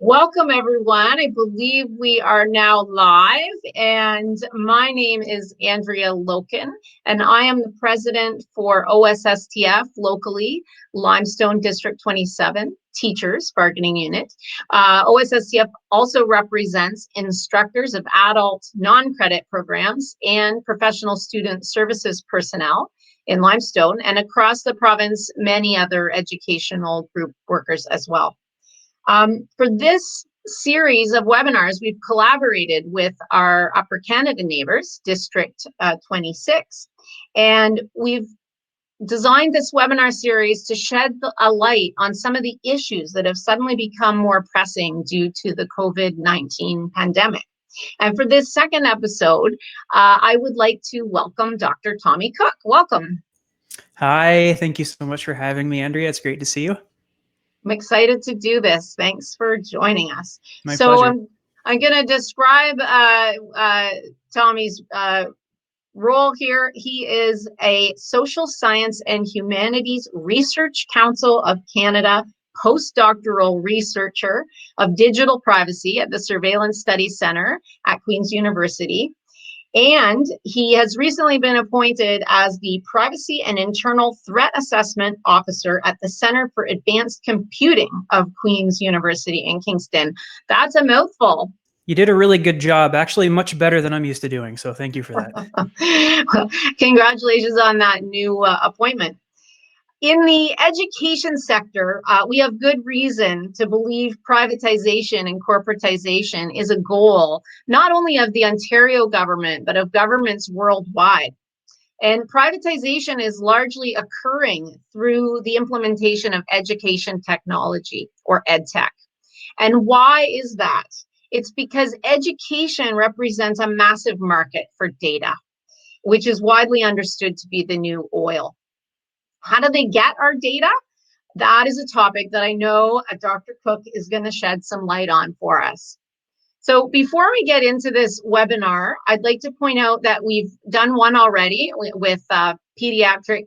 Welcome, everyone. I believe we are now live, and my name is Andrea Loken, and I am the president for OSSTF locally, Limestone District 27 Teachers Bargaining Unit. OSSTF also represents instructors of adult non-credit programs and professional student services personnel in Limestone, and across the province, many other educational group workers as well. For this series of webinars, we've collaborated with our Upper Canada neighbors, District 26, and we've designed this webinar series to shed a light on some of the issues that have suddenly become more pressing due to the COVID-19 pandemic. And for this second episode, I would like to welcome Dr. Tommy Cooke. Welcome. Hi, thank you so much for having me, Andrea. It's great to see you. I'm excited to do this. Thanks for joining us. My pleasure. I'm going to describe Tommy's role here. He is a Social Science and Humanities Research Council of Canada postdoctoral researcher of digital privacy at the Surveillance Studies Centre at Queen's University. And he has recently been appointed as the Privacy and Internal Threat Assessment Officer at the Center for Advanced Computing of Queen's University in Kingston. That's a mouthful. You did a really good job, actually much better than I'm used to doing, so thank you for that. Well, congratulations on that new appointment. In the education sector, we have good reason to believe privatization and corporatization is a goal, not only of the Ontario government, but of governments worldwide. And privatization is largely occurring through the implementation of education technology, or EdTech. And why is that? It's because education represents a massive market for data, which is widely understood to be the new oil. How do they get our data? That is a topic that I know Dr. Cooke is going to shed some light on for us. So before we get into this webinar, I'd like to point out that we've done one already with pediatric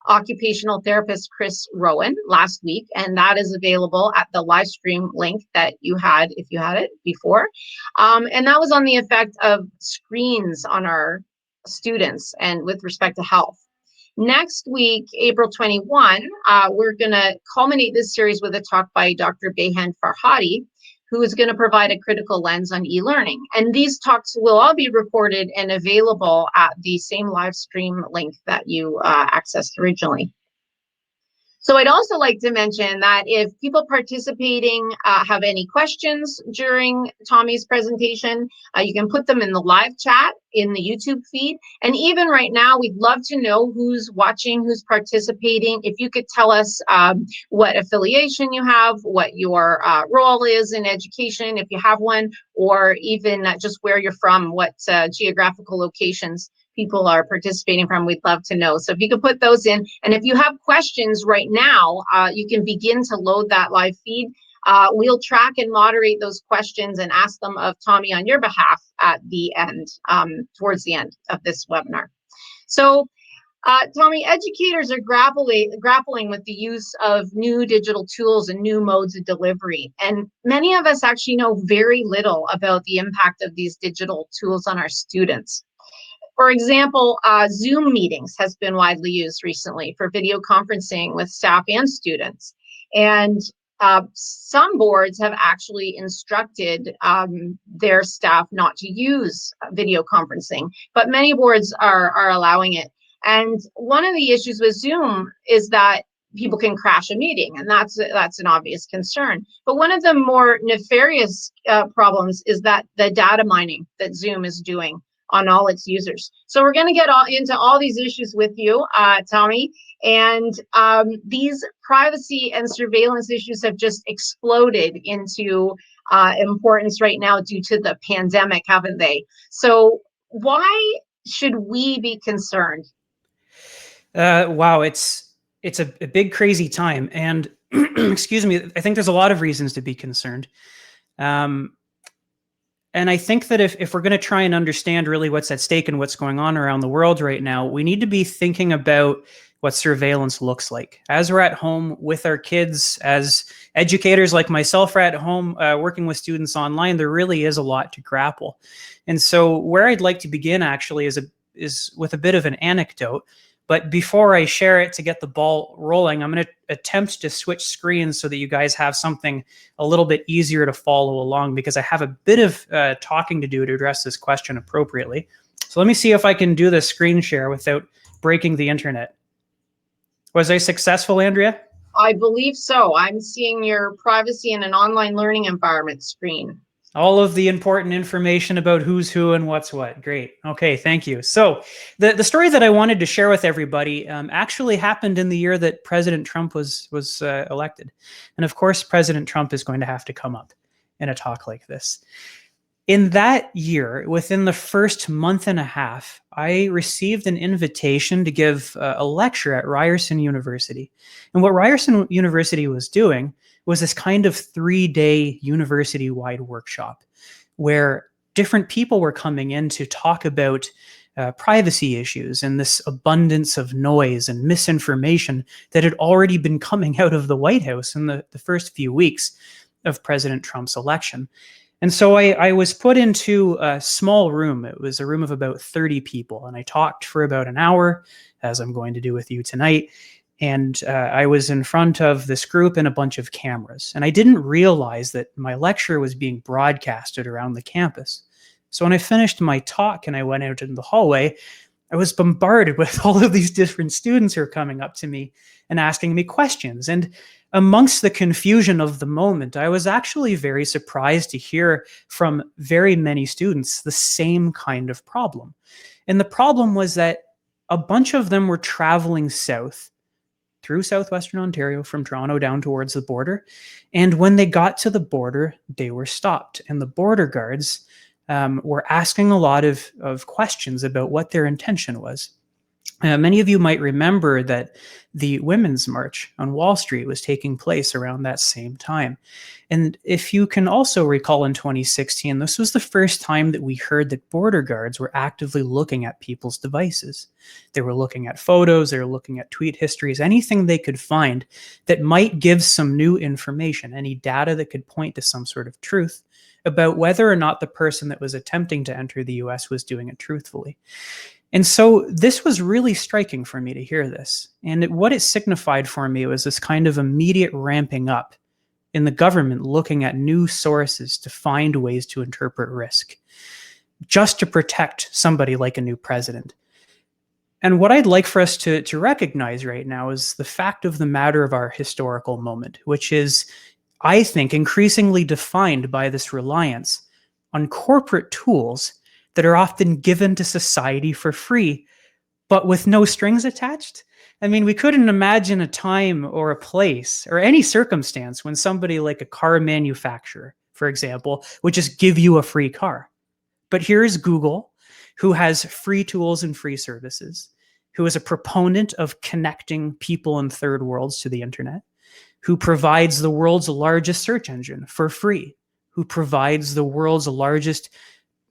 occupational therapist Chris Rowan last week, and that is available at the live stream link that you had, if you had it before. And that was on the effect of screens on our students and with respect to health. Next week, April 21, we're going to culminate this series with a talk by Dr. Behan Farhadi, who is going to provide a critical lens on e-learning. And these talks will all be recorded and available at the same live stream link that you accessed originally. So I'd also like to mention that if people participating have any questions during Tommy's presentation, you can put them in the live chat in the YouTube feed. And even right now, we'd love to know who's watching, who's participating. If you could tell us what affiliation you have, what your role is in education, if you have one, or even just where you're from, what geographical locations people are participating from, we'd love to know. So if you could put those in, and if you have questions right now, you can begin to load that live feed. We'll track and moderate those questions and ask them of Tommy on your behalf at the end, towards the end of this webinar. So Tommy, educators are grappling with the use of new digital tools and new modes of delivery. And many of us actually know very little about the impact of these digital tools on our students. For example, Zoom meetings has been widely used recently for video conferencing with staff and students. And some boards have actually instructed their staff not to use video conferencing, but many boards are allowing it. And one of the issues with Zoom is that people can crash a meeting, and that's an obvious concern. But one of the more nefarious problems is that the data mining that Zoom is doing on all its users. So we're going to get into all these issues with you, Tommy. And these privacy and surveillance issues have just exploded into importance right now due to the pandemic, haven't they? So why should we be concerned? Wow, it's a big, crazy time. And excuse me, I think there's a lot of reasons to be concerned. And I think that if we're going to try and understand really what's at stake and what's going on around the world right now, we need to be thinking about what surveillance looks like. As we're at home with our kids, as educators like myself are at home working with students online, there really is a lot to grapple. And so where I'd like to begin actually is with a bit of an anecdote. But before I share it to get the ball rolling, I'm going to attempt to switch screens so that you guys have something a little bit easier to follow along, because I have a bit of talking to do to address this question appropriately. So let me see if I can do the screen share without breaking the internet. Was I successful, Andrea? I believe so. I'm seeing your privacy in an online learning environment screen. All of the important information about who's who and what's what. Great. Okay, thank you. So the story that I wanted to share with everybody actually happened in the year that President Trump was elected. And of course, President Trump is going to have to come up in a talk like this. In that year, within the first month and a half, I received an invitation to give a lecture at Ryerson University. And what Ryerson University was doing was this kind of 3-day university-wide workshop where different people were coming in to talk about privacy issues and this abundance of noise and misinformation that had already been coming out of the White House in the first few weeks of President Trump's election. And so I was put into a small room. It was a room of about 30 people, and I talked for about an hour, as I'm going to do with you tonight. And I was in front of this group and a bunch of cameras. And I didn't realize that my lecture was being broadcasted around the campus. So when I finished my talk and I went out in the hallway, I was bombarded with all of these different students who were coming up to me and asking me questions. And amongst the confusion of the moment, I was actually very surprised to hear from very many students the same kind of problem. And the problem was that a bunch of them were traveling south through southwestern Ontario from Toronto down towards the border. And when they got to the border, they were stopped. And the border guards were asking a lot of questions about what their intention was. Many of you might remember that the Women's March on Wall Street was taking place around that same time. And if you can also recall, in 2016, this was the first time that we heard that border guards were actively looking at people's devices. They were looking at photos, they were looking at tweet histories, anything they could find that might give some new information, any data that could point to some sort of truth about whether or not the person that was attempting to enter the US was doing it truthfully. And so this was really striking for me to hear this. And what it signified for me was this kind of immediate ramping up in the government looking at new sources to find ways to interpret risk, just to protect somebody like a new president. And what I'd like for us to recognize right now is the fact of the matter of our historical moment, which is, I think, increasingly defined by this reliance on corporate tools that are often given to society for free, but with no strings attached. I mean, we couldn't imagine a time or a place or any circumstance when somebody like a car manufacturer, for example, would just give you a free car. But here's Google, who has free tools and free services, who is a proponent of connecting people in third worlds to the internet, who provides the world's largest search engine for free, who provides the world's largest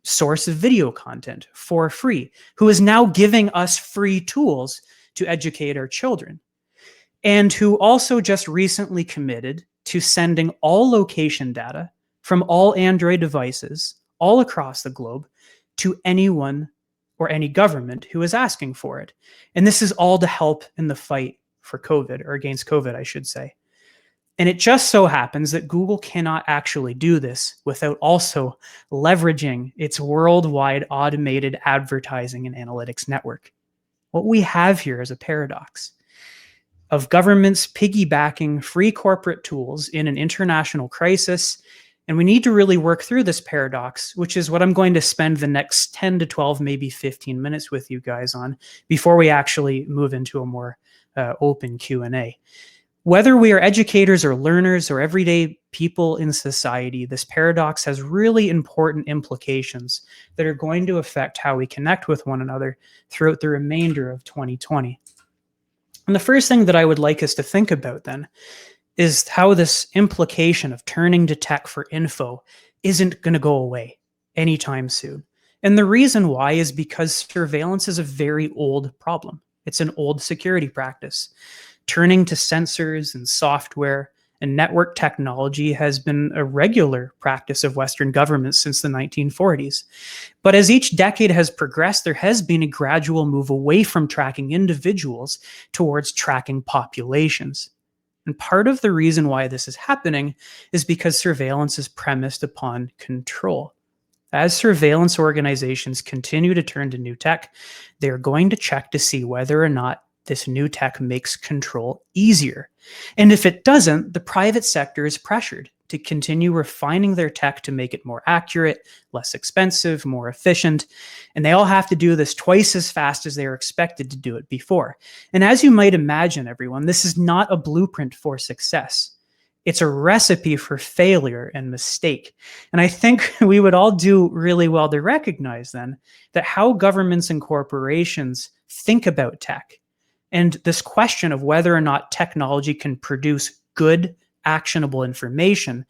source of video content for free, who is now giving us free tools to educate our children, and who also just recently committed to sending all location data from all Android devices all across the globe to anyone or any government who is asking for it. And this is all to help in the fight for COVID, or against COVID, I should say. And it just so happens that Google cannot actually do this without also leveraging its worldwide automated advertising and analytics network. What we have here is a paradox of governments piggybacking free corporate tools in an international crisis. And we need to really work through this paradox, which is what I'm going to spend the next 10 to 12, maybe 15 minutes with you guys on before we actually move into a more open Q&A. Whether we are educators or learners or everyday people in society, this paradox has really important implications that are going to affect how we connect with one another throughout the remainder of 2020. And the first thing that I would like us to think about then is how this implication of turning to tech for info isn't going to go away anytime soon. And the reason why is because surveillance is a very old problem. It's an old security practice. Turning to sensors and software and network technology has been a regular practice of Western governments since the 1940s. But as each decade has progressed, there has been a gradual move away from tracking individuals towards tracking populations. And part of the reason why this is happening is because surveillance is premised upon control. As surveillance organizations continue to turn to new tech, they're going to check to see whether or not this new tech makes control easier. And if it doesn't, the private sector is pressured to continue refining their tech to make it more accurate, less expensive, more efficient. And they all have to do this twice as fast as they were expected to do it before. And as you might imagine, everyone, this is not a blueprint for success. It's a recipe for failure and mistake. And I think we would all do really well to recognize then that how governments and corporations think about tech and this question of whether or not technology can produce good, actionable information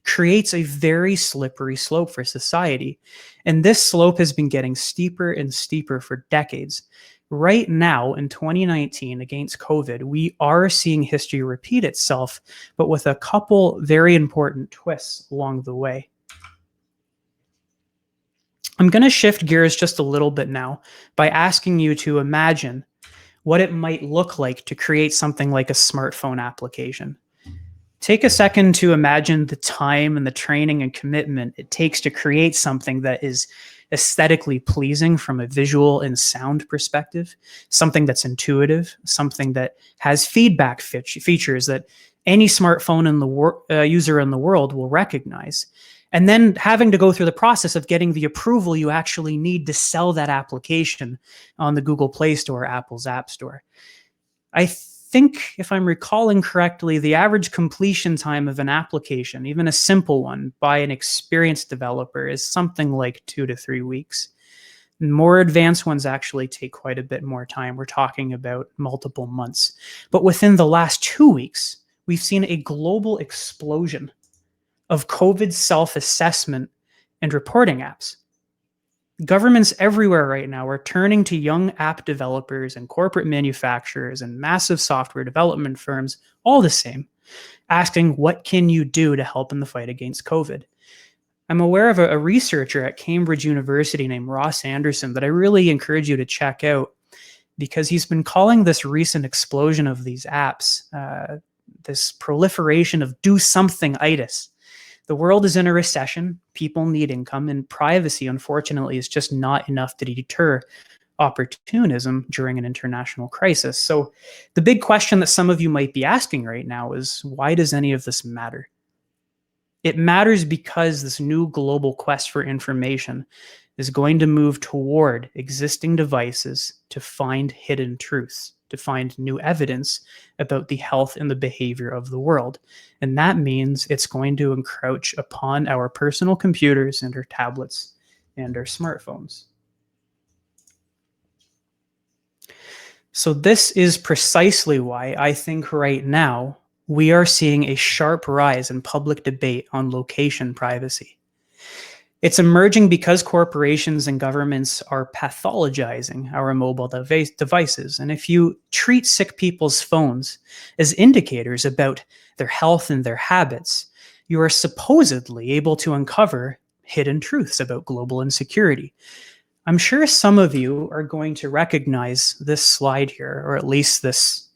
creates a very slippery slope for society. And this slope has been getting steeper and steeper for decades. Right now, in 2019, against COVID, we are seeing history repeat itself, but with a couple very important twists along the way. I'm going to shift gears just a little bit now by asking you to imagine what it might look like to create something like a smartphone application. Take a second to imagine the time and the training and commitment it takes to create something that is aesthetically pleasing from a visual and sound perspective, something that's intuitive, something that has feedback features that any smartphone in the user in the world will recognize. And then having to go through the process of getting the approval you actually need to sell that application on the Google Play Store or Apple's App Store. I think, if I'm recalling correctly, the average completion time of an application, even a simple one, by an experienced developer is something like 2 to 3 weeks. More advanced ones actually take quite a bit more time. We're talking about multiple months. But within the last 2 weeks, we've seen a global explosion of COVID self-assessment and reporting apps. Governments everywhere right now are turning to young app developers and corporate manufacturers and massive software development firms, all the same, asking, what can you do to help in the fight against COVID? I'm aware of a researcher at Cambridge University named Ross Anderson that I really encourage you to check out, because he's been calling this recent explosion of these apps, this proliferation of do-something-itis. The world is in a recession, people need income, and privacy, unfortunately, is just not enough to deter opportunism during an international crisis. So the big question that some of you might be asking right now is, why does any of this matter? It matters because this new global quest for information is going to move toward existing devices to find hidden truths, to find new evidence about the health and the behavior of the world. And that means it's going to encroach upon our personal computers and our tablets and our smartphones. So this is precisely why I think right now we are seeing a sharp rise in public debate on location privacy. It's emerging because corporations and governments are pathologizing our mobile devices. And if you treat sick people's phones as indicators about their health and their habits, you are supposedly able to uncover hidden truths about global insecurity. I'm sure some of you are going to recognize this slide here, or at least this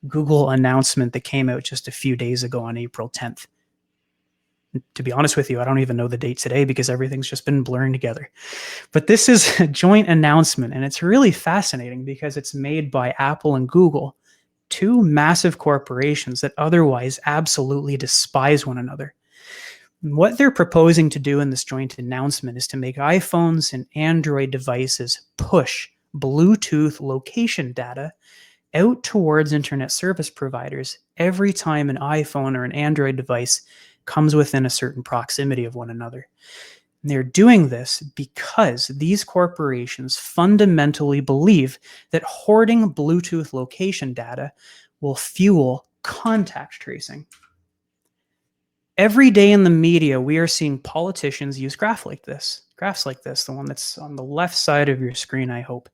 Google announcement that came out just a few days ago on April 10th. To be honest with you, I don't even know the date today because everything's just been blurring together. But this is a joint announcement, and it's really fascinating because it's made by Apple and Google, two massive corporations that otherwise absolutely despise one another. And what they're proposing to do in this joint announcement is to make iPhones and Android devices push Bluetooth location data out towards internet service providers every time an iPhone or an Android device comes within a certain proximity of one another. And they're doing this because these corporations fundamentally believe that hoarding Bluetooth location data will fuel contact tracing. Every day in the media, we are seeing politicians use graphs like this, the one that's on the left side of your screen, I hope.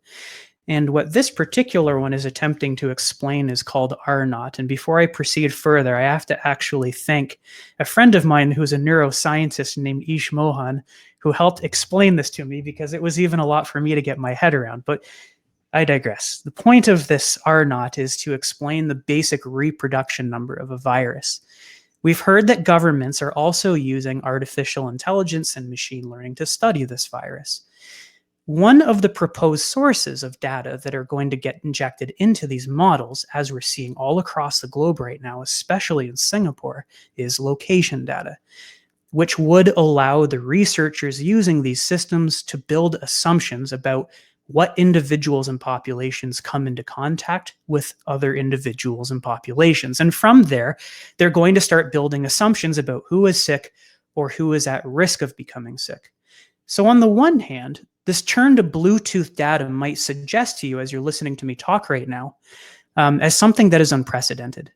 And what this particular one is attempting to explain is called R-naught. And before I proceed further, I have to actually thank a friend of mine who's a neuroscientist named Ish Mohan, who helped explain this to me, because it was even a lot for me to get my head around. But I digress. The point of this R-naught is to explain the basic reproduction number of a virus. We've heard that governments are also using artificial intelligence and machine learning to study this virus. One of the proposed sources of data that are going to get injected into these models, as we're seeing all across the globe right now, especially in Singapore, is location data, which would allow the researchers using these systems to build assumptions about what individuals and populations come into contact with other individuals and populations. And from there, they're going to start building assumptions about who is sick or who is at risk of becoming sick. So on the one hand, this turn to Bluetooth data might suggest to you, as you're listening to me talk right now, as something that is unprecedented.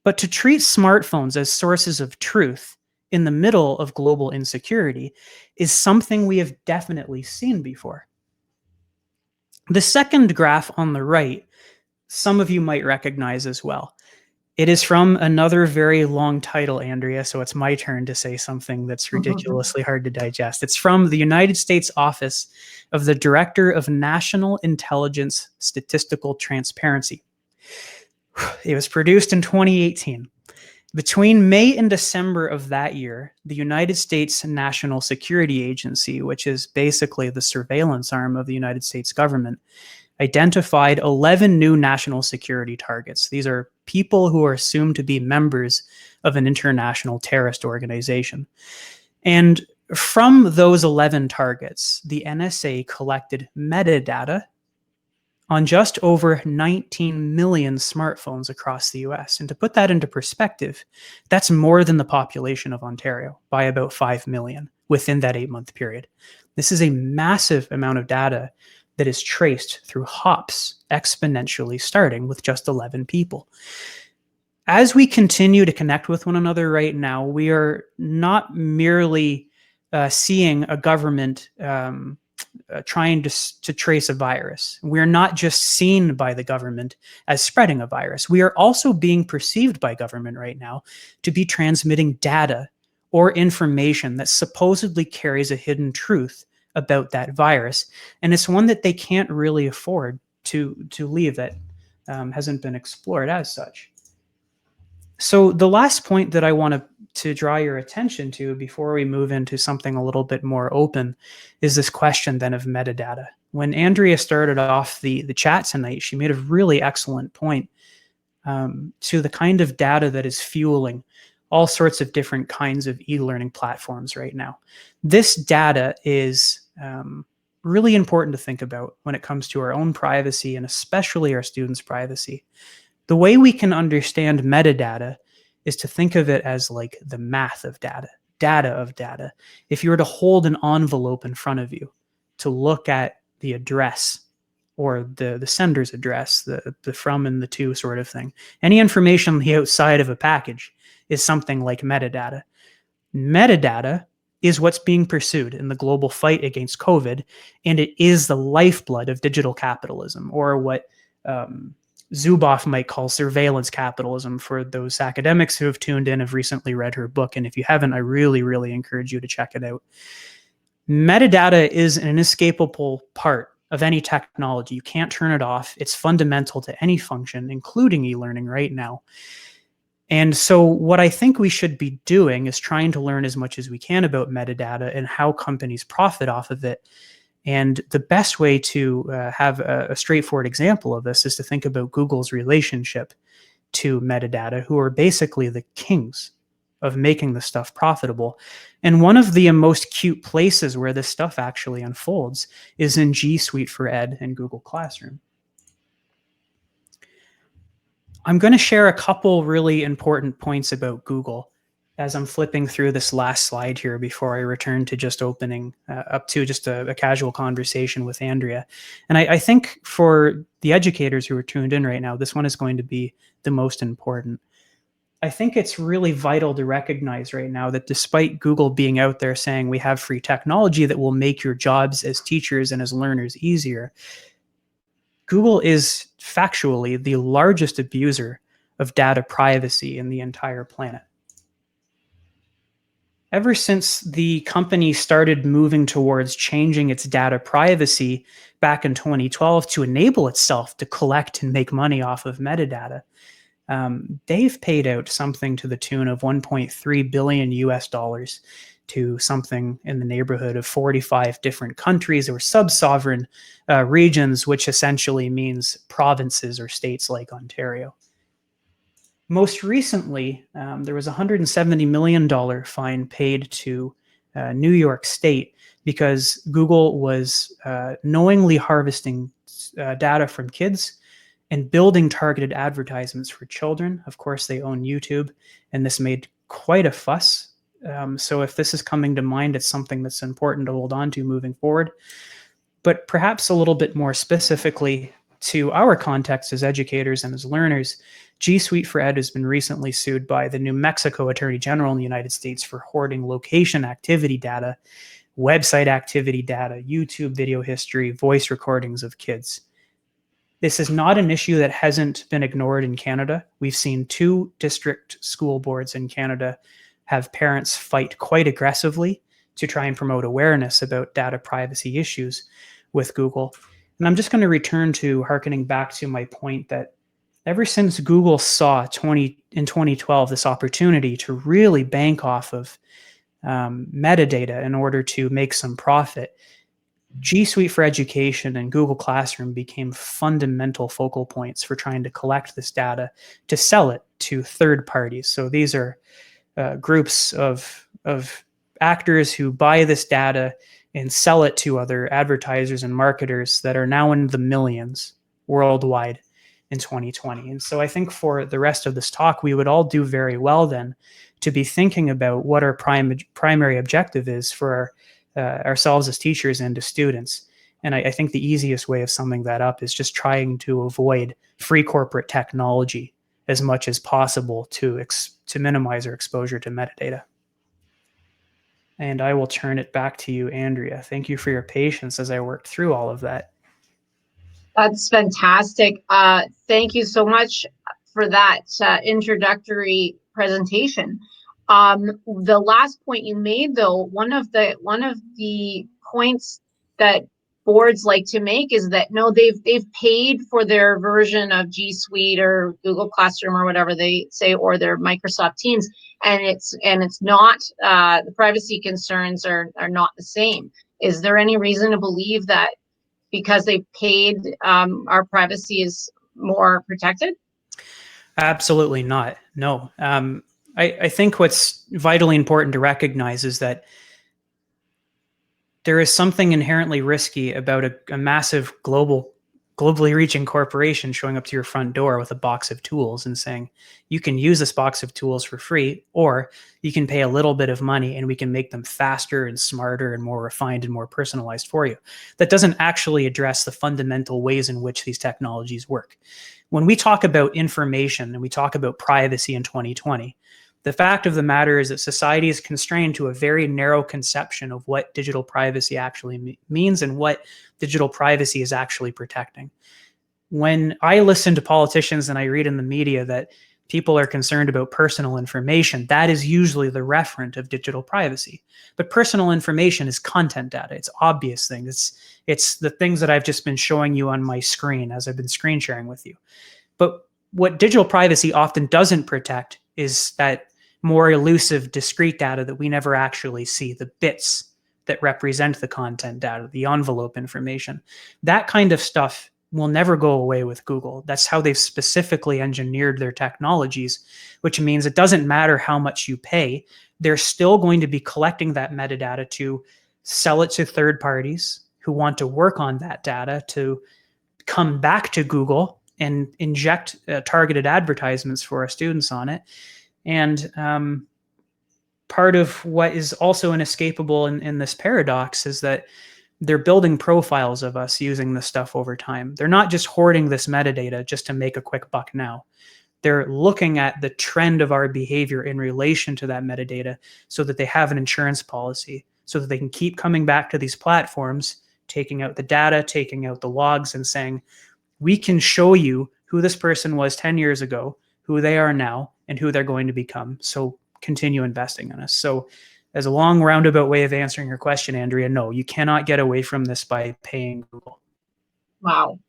But to treat smartphones as sources of truth in the middle of global insecurity is something we have definitely seen before. The second graph on the right, some of you might recognize as well. It is from another very long title, Andrea, so it's my turn to say something that's ridiculously hard to digest. It's from the United States Office of the Director of National Intelligence Statistical Transparency. It was produced in 2018. Between May and December of that year, the United States National Security Agency, which is basically the surveillance arm of the United States government, identified 11 new national security targets. These are people who are assumed to be members of an international terrorist organization. And from those 11 targets, the NSA collected metadata on just over 19 million smartphones across the US. And to put that into perspective, that's more than the population of Ontario by about 5 million within that 8-month period. This is a massive amount of data that is traced through hops, exponentially starting with just 11 people. As we continue to connect with one another right now, we are not merely seeing a government trying to trace a virus. We're not just seen by the government as spreading a virus. We are also being perceived by government right now to be transmitting data or information that supposedly carries a hidden truth about that virus. And it's one that they can't really afford to leave, that hasn't been explored as such. So the last point that I want to draw your attention to before we move into something a little bit more open is this question then of metadata. When Andrea started off the chat tonight, she made a really excellent point to the kind of data that is fueling all sorts of different kinds of e-learning platforms right now. This data is really important to think about when it comes to our own privacy and especially our students' privacy. The way we can understand metadata is to think of it as like the math of data, data of data. If you were to hold an envelope in front of you to look at the address or the sender's address, the from and the to sort of thing, any information on the outside of a package is something like metadata. Metadata is what's being pursued in the global fight against COVID, and it is the lifeblood of digital capitalism, or what Zuboff might call surveillance capitalism for those academics who have tuned in, have recently read her book. And if you haven't, I really, really encourage you to check it out. Metadata is an inescapable part of any technology. You can't turn it off. It's fundamental to any function, including e-learning right now. And so what I think we should be doing is trying to learn as much as we can about metadata and how companies profit off of it. And the best way to have a straightforward example of this is to think about Google's relationship to metadata, who are basically the kings of making the stuff profitable. And one of the most cute places where this stuff actually unfolds is in G Suite for Ed and Google Classroom. I'm going to share a couple really important points about Google as I'm flipping through this last slide here before I return to just opening up to just a casual conversation with Andrea. And I think for the educators who are tuned in right now, this one is going to be the most important. I think it's really vital to recognize right now that despite Google being out there saying we have free technology that will make your jobs as teachers and as learners easier, Google is factually the largest abuser of data privacy in the entire planet. Ever since the company started moving towards changing its data privacy back in 2012 to enable itself to collect and make money off of metadata, they've paid out something to the tune of 1.3 billion US dollars to something in the neighborhood of 45 different countries or sub-sovereign regions, which essentially means provinces or states like Ontario. Most recently, there was a $170 million fine paid to New York State because Google was knowingly harvesting data from kids and building targeted advertisements for children. Of course, they own YouTube, and this made quite a fuss. So if this is coming to mind, it's something that's important to hold on to moving forward. But perhaps a little bit more specifically to our context as educators and as learners, G Suite for Ed has been recently sued by the New Mexico Attorney General in the United States for hoarding location activity data, website activity data, YouTube video history, voice recordings of kids. This is not an issue that hasn't been ignored in Canada. We've seen 2 district school boards in Canada have parents fight quite aggressively to try and promote awareness about data privacy issues with Google. And I'm just going to return to harkening back to my point that ever since Google saw in 2012 this opportunity to really bank off of metadata in order to make some profit, G Suite for Education and Google Classroom became fundamental focal points for trying to collect this data to sell it to third parties. So these are groups of actors who buy this data and sell it to other advertisers and marketers that are now in the millions worldwide in 2020. And so I think for the rest of this talk, we would all do very well then to be thinking about what our primary objective is for ourselves as teachers and as students. And I think the easiest way of summing that up is just trying to avoid free corporate technology as much as possible to minimize our exposure to metadata. And I will turn it back to you, Andrea. Thank you for your patience as I worked through all of that. That's fantastic. Thank you so much for that introductory presentation. The last point you made, though, one of the points that boards like to make is that no, they've paid for their version of G Suite or Google Classroom or whatever they say, or their Microsoft Teams, and it's not the privacy concerns are not the same. Is there any reason to believe that because they paid, our privacy is more protected? Absolutely not. No. I think what's vitally important to recognize is that there is something inherently risky about a massive globally reaching corporation showing up to your front door with a box of tools and saying, you can use this box of tools for free, or you can pay a little bit of money and we can make them faster and smarter and more refined and more personalized for you. That doesn't actually address the fundamental ways in which these technologies work. When we talk about information and we talk about privacy in 2020, the fact of the matter is that society is constrained to a very narrow conception of what digital privacy actually means and what digital privacy is actually protecting. When I listen to politicians and I read in the media that people are concerned about personal information, that is usually the referent of digital privacy. But personal information is content data. It's obvious things. It's the things that I've just been showing you on my screen as I've been screen sharing with you. But what digital privacy often doesn't protect is that more elusive, discrete data that we never actually see, the bits that represent the content data, the envelope information. That kind of stuff will never go away with Google. That's how they've specifically engineered their technologies, which means it doesn't matter how much you pay, they're still going to be collecting that metadata to sell it to third parties who want to work on that data to come back to Google and inject targeted advertisements for our students on it. And part of what is also inescapable in this paradox is that they're building profiles of us using this stuff over time. They're not just hoarding this metadata just to make a quick buck now. They're looking at the trend of our behavior in relation to that metadata so that they have an insurance policy, so that they can keep coming back to these platforms, taking out the data, taking out the logs, and saying, we can show you who this person was 10 years ago, who they are now, and who they're going to become. So continue investing in us. So as a long roundabout way of answering your question, Andrea, no, you cannot get away from this by paying Google. Wow.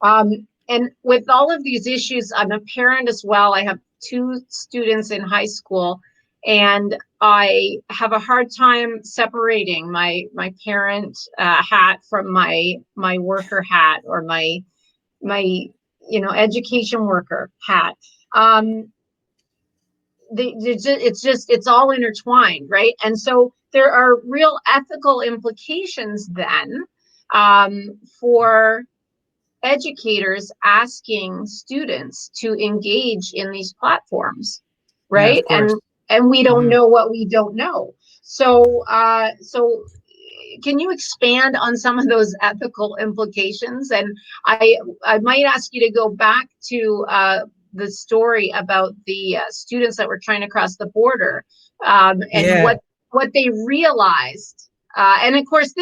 And with all of these issues, I'm a parent as well. I have 2 students in high school, and I have a hard time separating my parent hat from my worker hat, or my education worker hat. It's all intertwined, right? And so there are real ethical implications then for educators asking students to engage in these platforms, Yeah, of right? course. And we don't know what we don't know. So can you expand on some of those ethical implications? And I might ask you to go back to the story about the students that were trying to cross the border, and what they realized. And of course,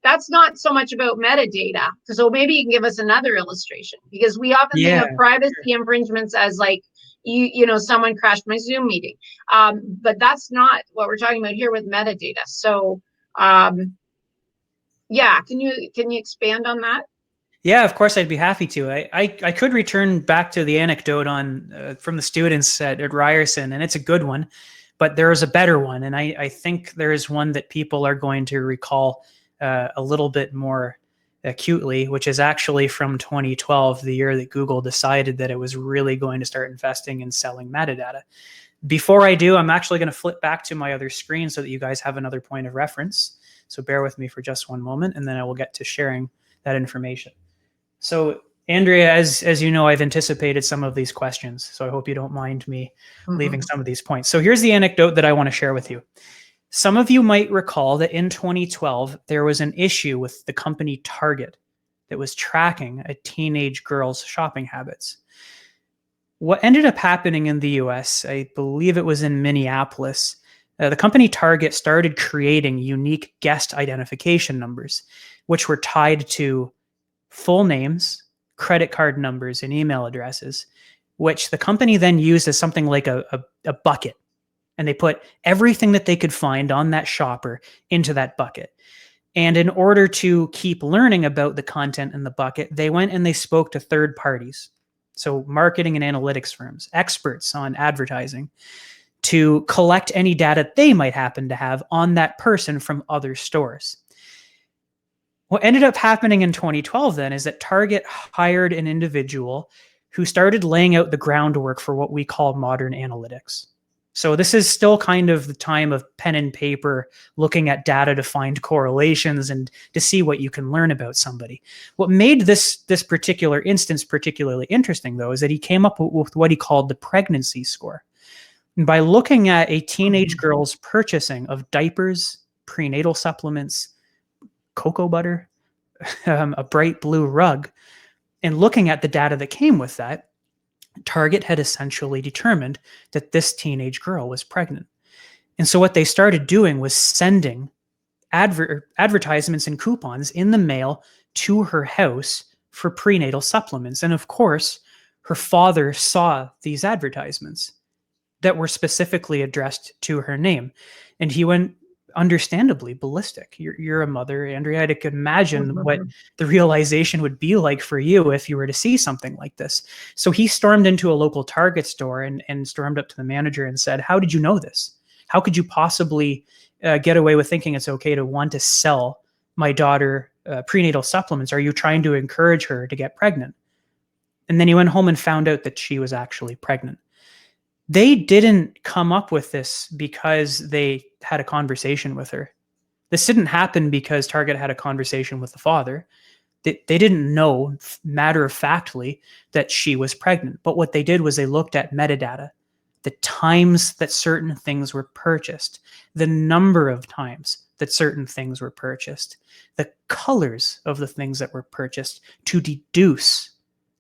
that's not so much about metadata. So maybe you can give us another illustration, because we often think of privacy infringements as like, someone crashed my Zoom meeting. But that's not what we're talking about here with metadata. So yeah, can you expand on that? Yeah, of course, I'd be happy to. I could return back to the anecdote on from the students at Ryerson, and it's a good one, but there is a better one, and I think there is one that people are going to recall a little bit more acutely, which is actually from 2012, the year that Google decided that it was really going to start investing in selling metadata. Before I do, I'm actually going to flip back to my other screen so that you guys have another point of reference. So bear with me for just one moment, and then I will get to sharing that information. So Andrea, as you know, I've anticipated some of these questions, so I hope you don't mind me leaving some of these points. So here's the anecdote that I want to share with you. Some of you might recall that in 2012, there was an issue with the company Target that was tracking a teenage girl's shopping habits. What ended up happening in the US, I believe it was in Minneapolis, the company Target started creating unique guest identification numbers, which were tied to full names, credit card numbers, and email addresses, which the company then used as something like a bucket. And they put everything that they could find on that shopper into that bucket. And in order to keep learning about the content in the bucket, they went and they spoke to third parties. So marketing and analytics firms, experts on advertising, to collect any data they might happen to have on that person from other stores. What ended up happening in 2012 then is that Target hired an individual who started laying out the groundwork for what we call modern analytics. So this is still kind of the time of pen and paper, looking at data to find correlations and to see what you can learn about somebody. What made this particular instance particularly interesting, though, is that he came up with what he called the pregnancy score. And by looking at a teenage girl's purchasing of diapers, prenatal supplements, cocoa butter, a bright blue rug, and looking at the data that came with that, Target had essentially determined that this teenage girl was pregnant. And so what they started doing was sending advertisements and coupons in the mail to her house for prenatal supplements. And of course, her father saw these advertisements that were specifically addressed to her name. And he went understandably ballistic. You're a mother, Andrea. I could imagine what the realization would be like for you if you were to see something like this. So he stormed into a local Target store and stormed up to the manager and said, "How did you know this? How could you possibly get away with thinking it's okay to want to sell my daughter prenatal supplements? Are you trying to encourage her to get pregnant?" And then he went home and found out that she was actually pregnant. They didn't come up with this because they had a conversation with her. This didn't happen because Target had a conversation with the father. They didn't know matter-of-factly that she was pregnant. But what they did was they looked at metadata, the times that certain things were purchased, the number of times that certain things were purchased, the colors of the things that were purchased to deduce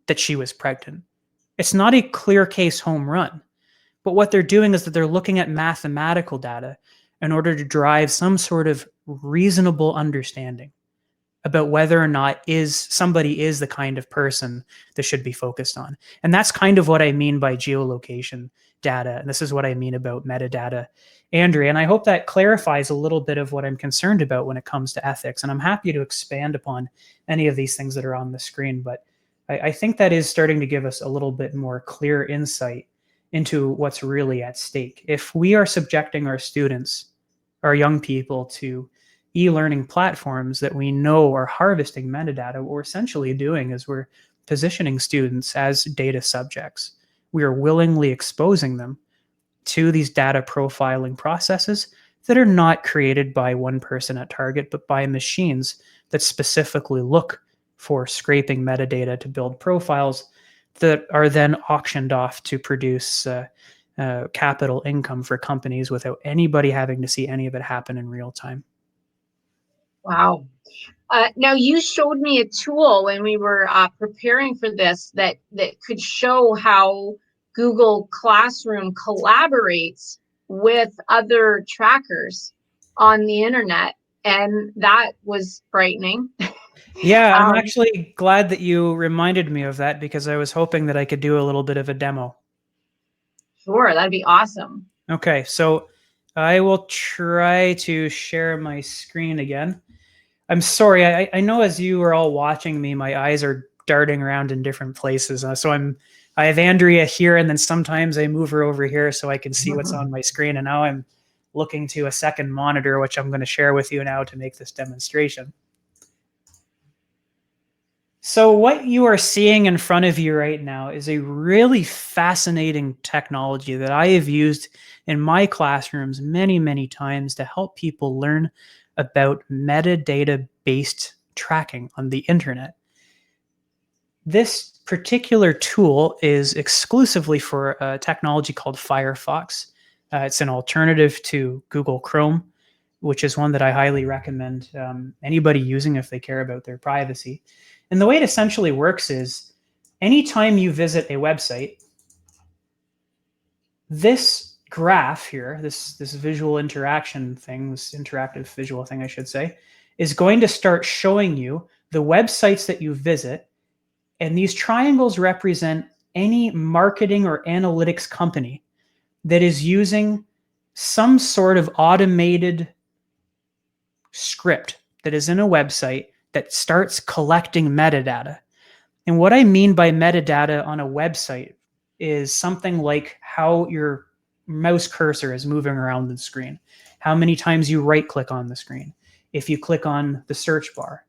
that she was pregnant. It's not a clear case home run. But what they're doing is that they're looking at mathematical data in order to drive some sort of reasonable understanding about whether or not somebody is the kind of person that should be focused on. And that's kind of what I mean by geolocation data. And this is what I mean about metadata, Andrea. And I hope that clarifies a little bit of what I'm concerned about when it comes to ethics. And I'm happy to expand upon any of these things that are on the screen. But I think that is starting to give us a little bit more clear insight into what's really at stake. If we are subjecting our students, our young people, to e-learning platforms that we know are harvesting metadata, what we're essentially doing is we're positioning students as data subjects. We are willingly exposing them to these data profiling processes that are not created by one person at Target, but by machines that specifically look for scraping metadata to build profiles that are then auctioned off to produce capital income for companies without anybody having to see any of it happen in real time. Wow. Now, you showed me a tool when we were preparing for this that could show how Google Classroom collaborates with other trackers on the internet, and that was frightening. Yeah, I'm actually glad that you reminded me of that, because I was hoping that I could do a little bit of a demo. Sure, that'd be awesome. Okay, so I will try to share my screen again. I'm sorry, I know as you are all watching me, my eyes are darting around in different places. So I have Andrea here, and then sometimes I move her over here so I can see what's on my screen. And now I'm looking to a second monitor, which I'm going to share with you now to make this demonstration. So what you are seeing in front of you right now is a really fascinating technology that I have used in my classrooms many, many times to help people learn about metadata-based tracking on the internet. This particular tool is exclusively for a technology called Firefox. It's an alternative to Google Chrome, which is one that I highly recommend anybody using if they care about their privacy. And the way it essentially works is anytime you visit a website, this graph here, this visual interaction thing, this interactive visual thing, I should say, is going to start showing you the websites that you visit. And these triangles represent any marketing or analytics company that is using some sort of automated script that is in a website that starts collecting metadata. And what I mean by metadata on a website is something like how your mouse cursor is moving around the screen, how many times you right click on the screen, if you click on the search bar,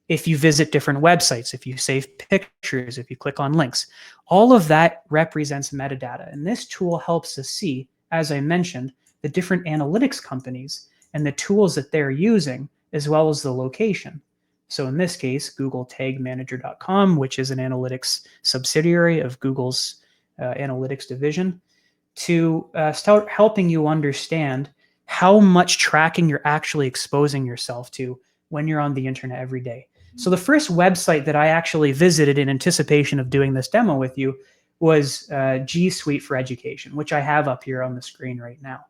if you visit different websites, if you save pictures, if you click on links. All of that represents metadata. And this tool helps us see, as I mentioned, the different analytics companies and the tools that they're using, as well as the location. So in this case, GoogleTagManager.com, which is an analytics subsidiary of Google's analytics division, to start helping you understand how much tracking you're actually exposing yourself to when you're on the internet every day. So the first website that I actually visited in anticipation of doing this demo with you was G Suite for Education, which I have up here on the screen right now.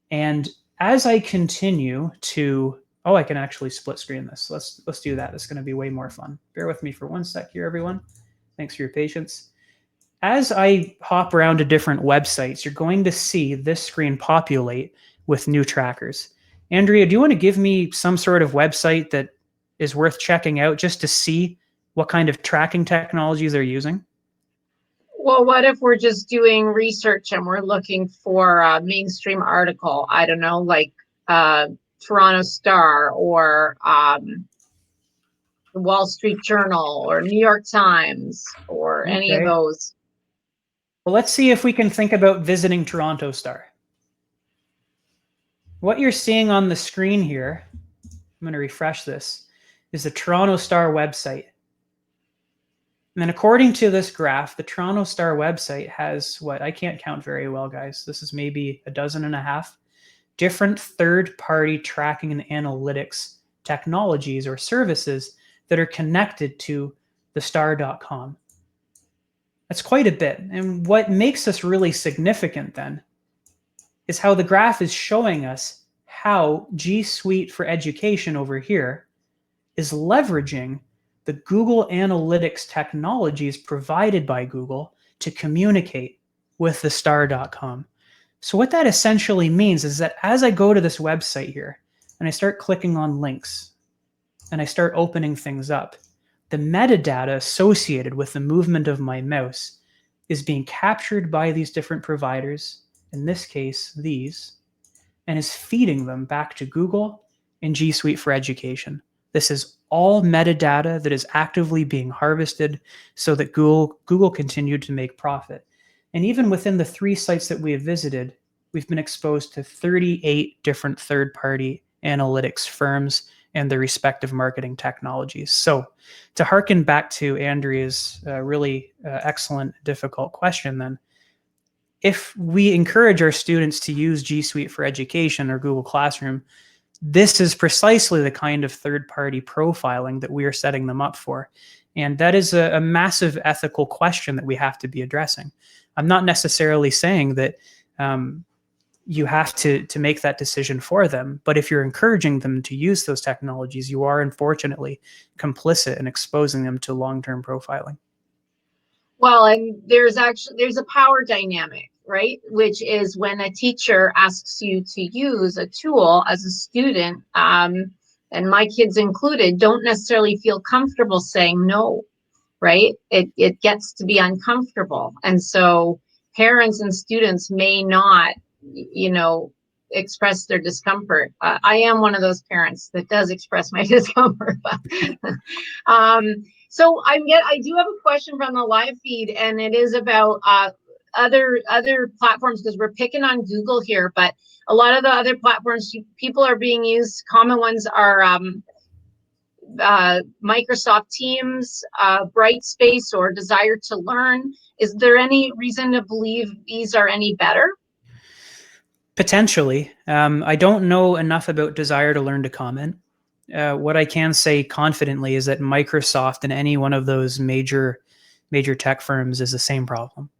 And as I continue to, oh, I can actually split screen this. Let's do that. It's going to be way more fun. Bear with me for one sec here, everyone. Thanks for your patience. As I hop around to different websites, you're going to see this screen populate with new trackers. Andrea, do you want to give me some sort of website that is worth checking out just to see what kind of tracking technologies they're using? Well, what if we're just doing research and we're looking for a mainstream article? I don't know, like Toronto Star or the Wall Street Journal or New York Times or any of those. Well, let's see if we can think about visiting Toronto Star. What you're seeing on the screen here, I'm going to refresh this, is the Toronto Star website. And then according to this graph, the Toronto Star website has what, I can't count very well, guys. This is maybe a dozen and a half different third-party tracking and analytics technologies or services that are connected to the star.com. That's quite a bit. And what makes this really significant then is how the graph is showing us how G Suite for Education over here is leveraging the Google Analytics technologies provided by Google to communicate with the star.com. So what that essentially means is that as I go to this website here and I start clicking on links and I start opening things up, the metadata associated with the movement of my mouse is being captured by these different providers, in this case, these, and is feeding them back to Google and G Suite for Education. This is all metadata that is actively being harvested so that Google continued to make profit. And even within the 3 sites that we have visited, we've been exposed to 38 different third-party analytics firms and their respective marketing technologies. So to harken back to Andrea's really excellent, difficult question then, if we encourage our students to use G Suite for Education or Google Classroom, this is precisely the kind of third-party profiling that we are setting them up for. And that is a massive ethical question that we have to be addressing. I'm not necessarily saying that you have to make that decision for them, but if you're encouraging them to use those technologies, you are unfortunately complicit in exposing them to long-term profiling. Well, and there's a power dynamic, right? Which is when a teacher asks you to use a tool as a student, and my kids included, don't necessarily feel comfortable saying no, right? It gets to be uncomfortable. And so parents and students may not, express their discomfort. I am one of those parents that does express my discomfort. So I do have a question from the live feed, and it is about other platforms, because we're picking on Google here, but a lot of the other platforms people are being used. Common ones are Microsoft Teams, Brightspace, or Desire to Learn. Is there any reason to believe these are any better? Potentially. I don't know enough about Desire to Learn to comment. What I can say confidently is that Microsoft and any one of those major tech firms is the same problem.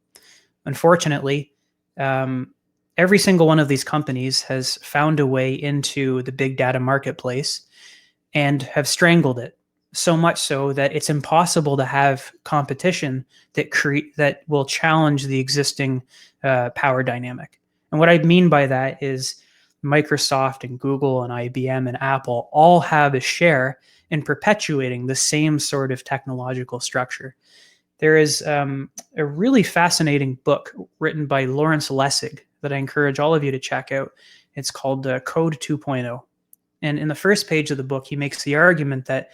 Unfortunately, every single one of these companies has found a way into the big data marketplace and have strangled it, so much so that it's impossible to have competition that will challenge the existing power dynamic. And what I mean by that is Microsoft and Google and IBM and Apple all have a share in perpetuating the same sort of technological structure. There is a really fascinating book written by Lawrence Lessig that I encourage all of you to check out. It's called Code 2.0. And in the first page of the book, he makes the argument that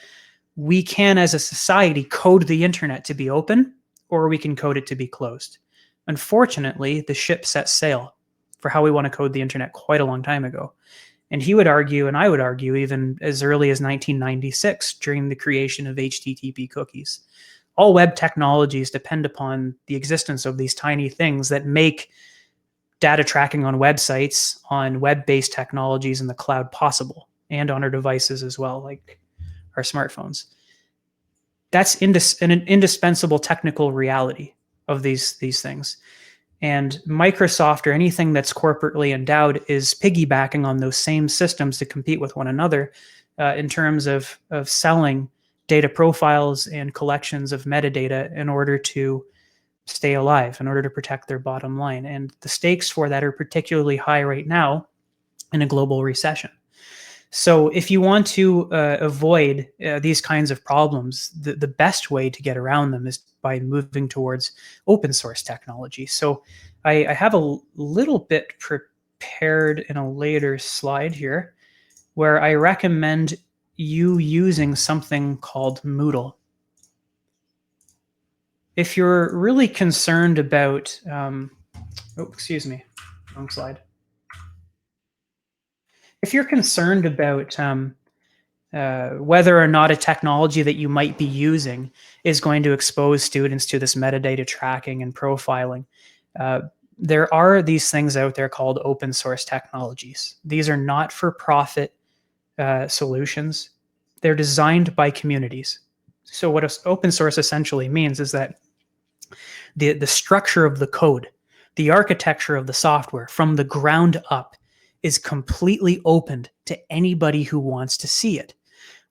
we can, as a society, code the internet to be open, or we can code it to be closed. Unfortunately, the ship set sail for how we want to code the internet quite a long time ago. And he would argue, and I would argue, even as early as 1996, during the creation of HTTP cookies. All web technologies depend upon the existence of these tiny things that make data tracking on websites, on web-based technologies in the cloud possible, and on our devices as well, like our smartphones. That's an indispensable technical reality of these things. And Microsoft or anything that's corporately endowed is piggybacking on those same systems to compete with one another in terms of selling data profiles and collections of metadata in order to stay alive, in order to protect their bottom line. And the stakes for that are particularly high right now in a global recession. So if you want to avoid these kinds of problems, the best way to get around them is by moving towards open source technology. So I have a little bit prepared in a later slide here where I recommend you using something called Moodle. If you're really concerned about, excuse me, wrong slide. If you're concerned about whether or not a technology that you might be using is going to expose students to this metadata tracking and profiling, there are these things out there called open source technologies. These are not for profit solutions. They're designed by communities. So what open source essentially means is that the structure of the code, the architecture of the software from the ground up is completely opened to anybody who wants to see it.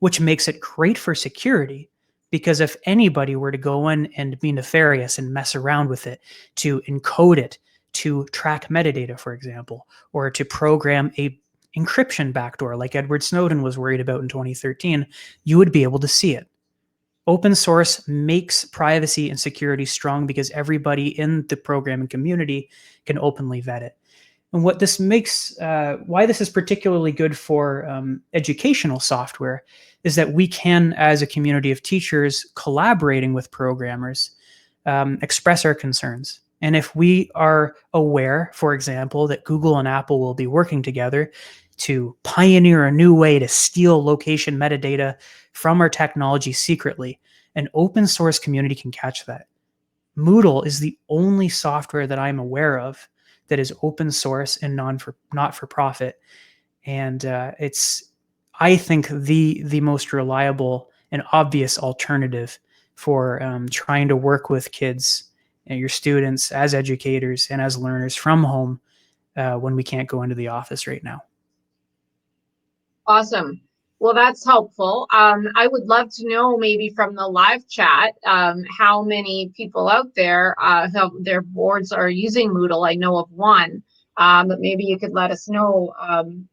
which makes it great for security. Because if anybody were to go in and be nefarious and mess around with it, to encode it, to track metadata, for example, or to program a encryption backdoor like Edward Snowden was worried about in 2013, you would be able to see it. Open source makes privacy and security strong because everybody in the programming community can openly vet it. And what this makes, why this is particularly good for educational software is that we can, as a community of teachers collaborating with programmers, express our concerns. And if we are aware, for example, that Google and Apple will be working together to pioneer a new way to steal location metadata from our technology secretly, an open source community can catch that. Moodle is the only software that I'm aware of that is open source and not for profit, and it's, I think, the most reliable and obvious alternative for trying to work with kids and your students as educators and as learners from home when we can't go into the office right now. Awesome. Well, that's helpful. I would love to know, maybe from the live chat, how many people out there have their boards are using Moodle. I know of one, but maybe you could let us know.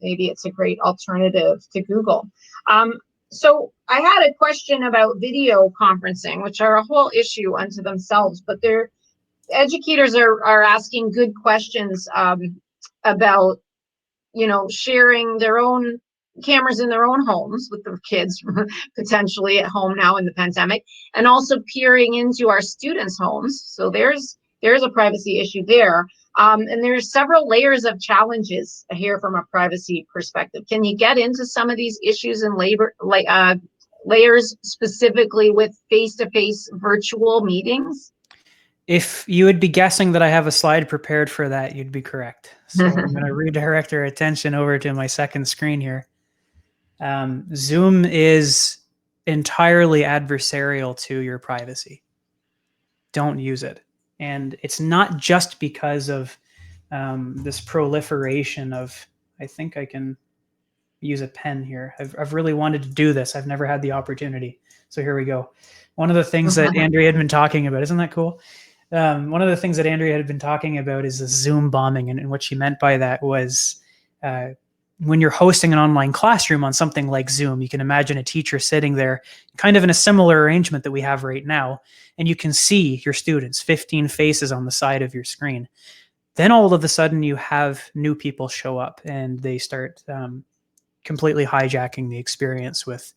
Maybe it's a great alternative to Google. So I had a question about video conferencing, which are a whole issue unto themselves, but educators are asking good questions about, sharing their own cameras in their own homes with their kids potentially at home now in the pandemic, and also peering into our students' homes. So there's a privacy issue there. And there's several layers of challenges here from a privacy perspective. Can you get into some of these issues and layers specifically with face-to-face virtual meetings? If you would be guessing that I have a slide prepared for that, you'd be correct. So I'm going to redirect our attention over to my second screen here. Zoom is entirely adversarial to your privacy. Don't use it. And it's not just because of this proliferation of, I think I can use a pen here. I've really wanted to do this. I've never had the opportunity. So here we go. One of the things that Andrea had been talking about, isn't that cool? One of the things that Andrea had been talking about is the Zoom bombing. And what she meant by that was when you're hosting an online classroom on something like Zoom, you can imagine a teacher sitting there kind of in a similar arrangement that we have right now. And you can see your students, 15 faces on the side of your screen. Then all of a sudden you have new people show up and they start completely hijacking the experience with,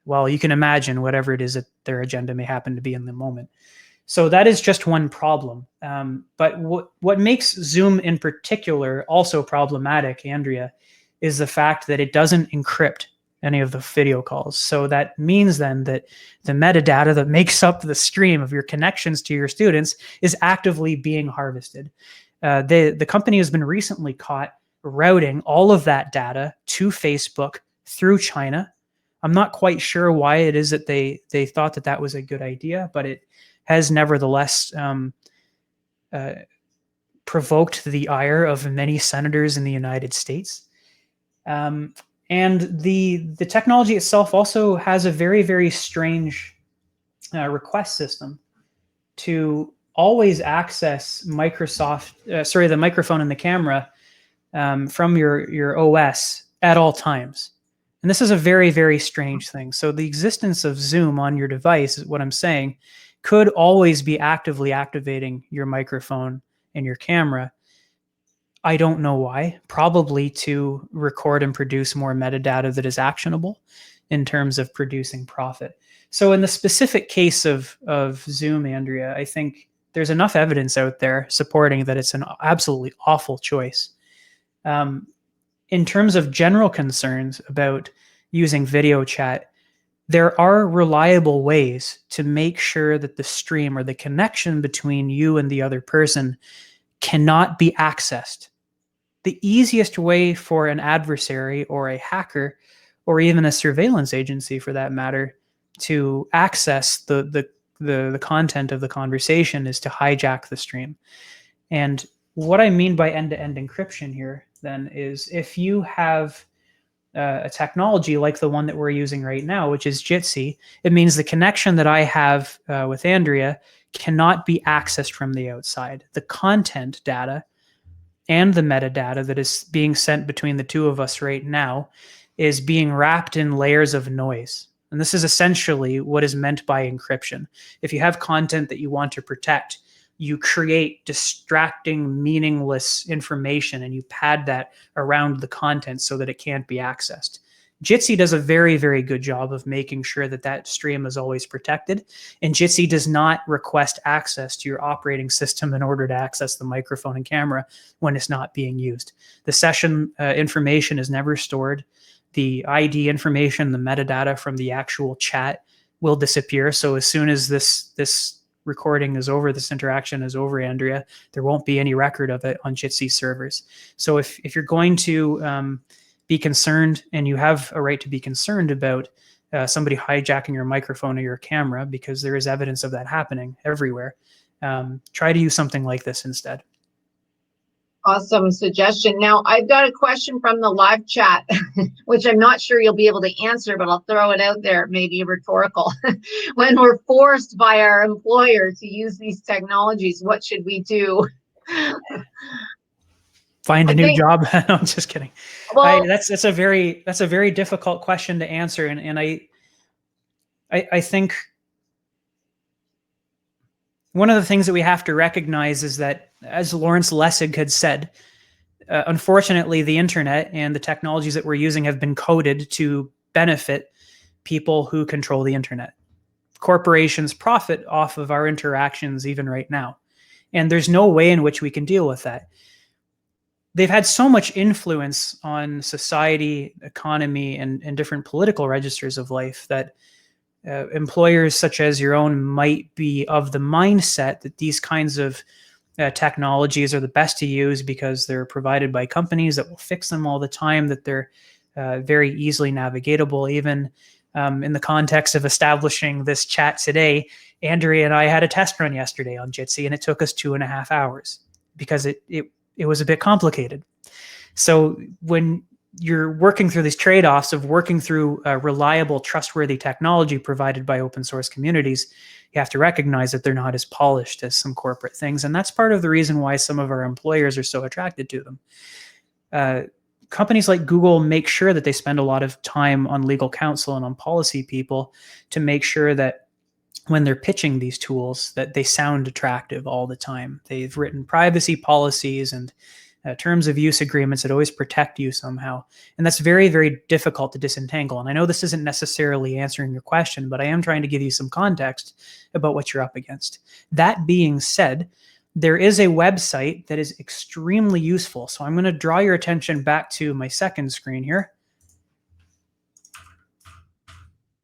well, you can imagine whatever it is that their agenda may happen to be in the moment. So that is just one problem. But what makes Zoom in particular also problematic, Andrea, is the fact that it doesn't encrypt any of the video calls. So that means then that the metadata that makes up the stream of your connections to your students is actively being harvested. The company has been recently caught routing all of that data to Facebook through China. I'm not quite sure why it is that they thought that was a good idea, but it has nevertheless provoked the ire of many senators in the United States. And the technology itself also has a very, very strange request system to always access the microphone and the camera from your OS at all times. And this is a very, very strange thing. So the existence of Zoom on your device, is what I'm saying, could always be actively activating your microphone and your camera. I don't know why. Probably to record and produce more metadata that is actionable in terms of producing profit. So in the specific case of Zoom, Andrea, I think there's enough evidence out there supporting that it's an absolutely awful choice. In terms of general concerns about using video chat, there are reliable ways to make sure that the stream or the connection between you and the other person cannot be accessed. The easiest way for an adversary or a hacker or even a surveillance agency for that matter to access the content of the conversation is to hijack the stream. And what I mean by end-to-end encryption here then is if you have a technology like the one that we're using right now, which is Jitsi, it means the connection that I have with Andrea cannot be accessed from the outside. The content data and the metadata that is being sent between the two of us right now is being wrapped in layers of noise. And this is essentially what is meant by encryption. If you have content that you want to protect, you create distracting, meaningless information and you pad that around the content so that it can't be accessed. Jitsi does a very, very good job of making sure that that stream is always protected. And Jitsi does not request access to your operating system in order to access the microphone and camera when it's not being used. The session information is never stored. The ID information, the metadata from the actual chat will disappear. So as soon as this recording is over, this interaction is over, Andrea, there won't be any record of it on Jitsi servers. So if you're going to be concerned, and you have a right to be concerned about somebody hijacking your microphone or your camera, because there is evidence of that happening everywhere, try to use something like this instead. Awesome suggestion. Now, I've got a question from the live chat, which I'm not sure you'll be able to answer, but I'll throw it out there, maybe rhetorical. When we're forced by our employer to use these technologies, what should we do? Find a new job. No, I'm just kidding. Well, that's a very difficult question to answer, and I think one of the things that we have to recognize is that, as Lawrence Lessig had said, unfortunately, the internet and the technologies that we're using have been coded to benefit people who control the internet. Corporations profit off of our interactions even right now, and there's no way in which we can deal with that. They've had so much influence on society, economy, and different political registers of life that employers such as your own might be of the mindset that these kinds of technologies are the best to use because they're provided by companies that will fix them all the time, that they're very easily navigatable. Even in the context of establishing this chat today, Andrea and I had a test run yesterday on Jitsi, and it took us 2.5 hours because it was a bit complicated. So when you're working through these trade-offs of working through reliable, trustworthy technology provided by open source communities, you have to recognize that they're not as polished as some corporate things. And that's part of the reason why some of our employers are so attracted to them. Companies like Google make sure that they spend a lot of time on legal counsel and on policy people to make sure that when they're pitching these tools, that they sound attractive all the time. They've written privacy policies and terms of use agreements that always protect you somehow. And that's very, very difficult to disentangle. And I know this isn't necessarily answering your question, but I am trying to give you some context about what you're up against. That being said, there is a website that is extremely useful. So I'm going to draw your attention back to my second screen here.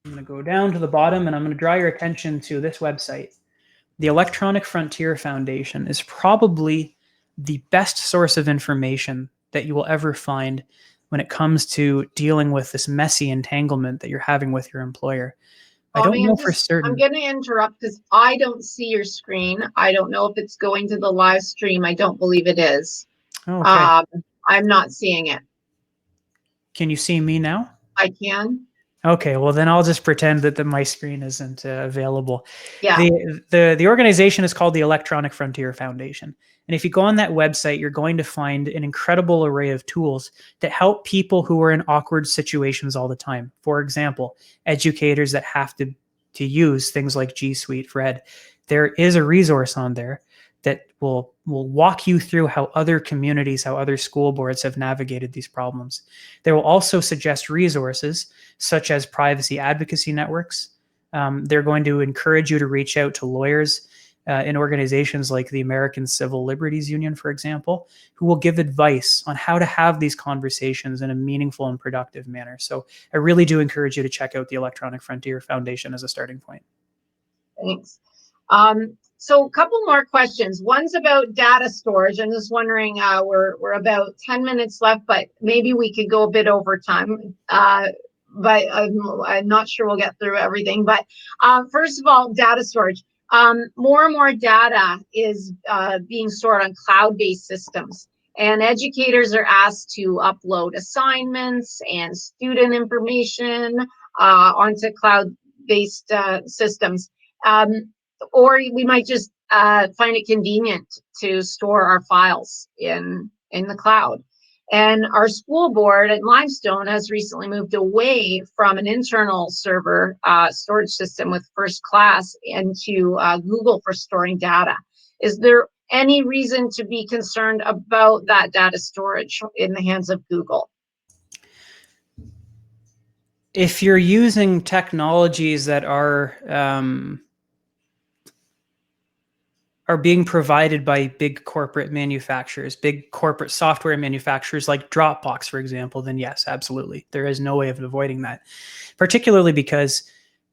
I'm going to go down to the bottom and I'm going to draw your attention to this website. The Electronic Frontier Foundation is probably the best source of information that you will ever find when it comes to dealing with this messy entanglement that you're having with your employer. I don't know for certain. I'm going to interrupt because I don't see your screen. I don't know if it's going to the live stream. I don't believe it is. Okay. I'm not seeing it. Can you see me now? I can. Okay, well then I'll just pretend that my screen isn't available. Yeah. The organization is called the Electronic Frontier Foundation. And if you go on that website, you're going to find an incredible array of tools that help people who are in awkward situations all the time. For example, educators that have to use things like G Suite for Ed. There is a resource on there that will walk you through how other communities, how other school boards have navigated these problems. They will also suggest resources such as privacy advocacy networks. They're going to encourage you to reach out to lawyers in organizations like the American Civil Liberties Union, for example, who will give advice on how to have these conversations in a meaningful and productive manner. So I really do encourage you to check out the Electronic Frontier Foundation as a starting point. Thanks. So a couple more questions. One's about data storage. I'm just wondering, we're about 10 minutes left, but maybe we could go a bit over time. But I'm not sure we'll get through everything. But first of all, data storage. More and more data is being stored on cloud-based systems. And educators are asked to upload assignments and student information onto cloud-based systems. Or we might just find it convenient to store our files in the cloud. And our school board at Limestone has recently moved away from an internal server storage system with First Class into Google for storing data. Is there any reason to be concerned about that data storage in the hands of Google? If you're using technologies that are being provided by big corporate manufacturers, big corporate software manufacturers like Dropbox, for example, then yes, absolutely. There is no way of avoiding that, particularly because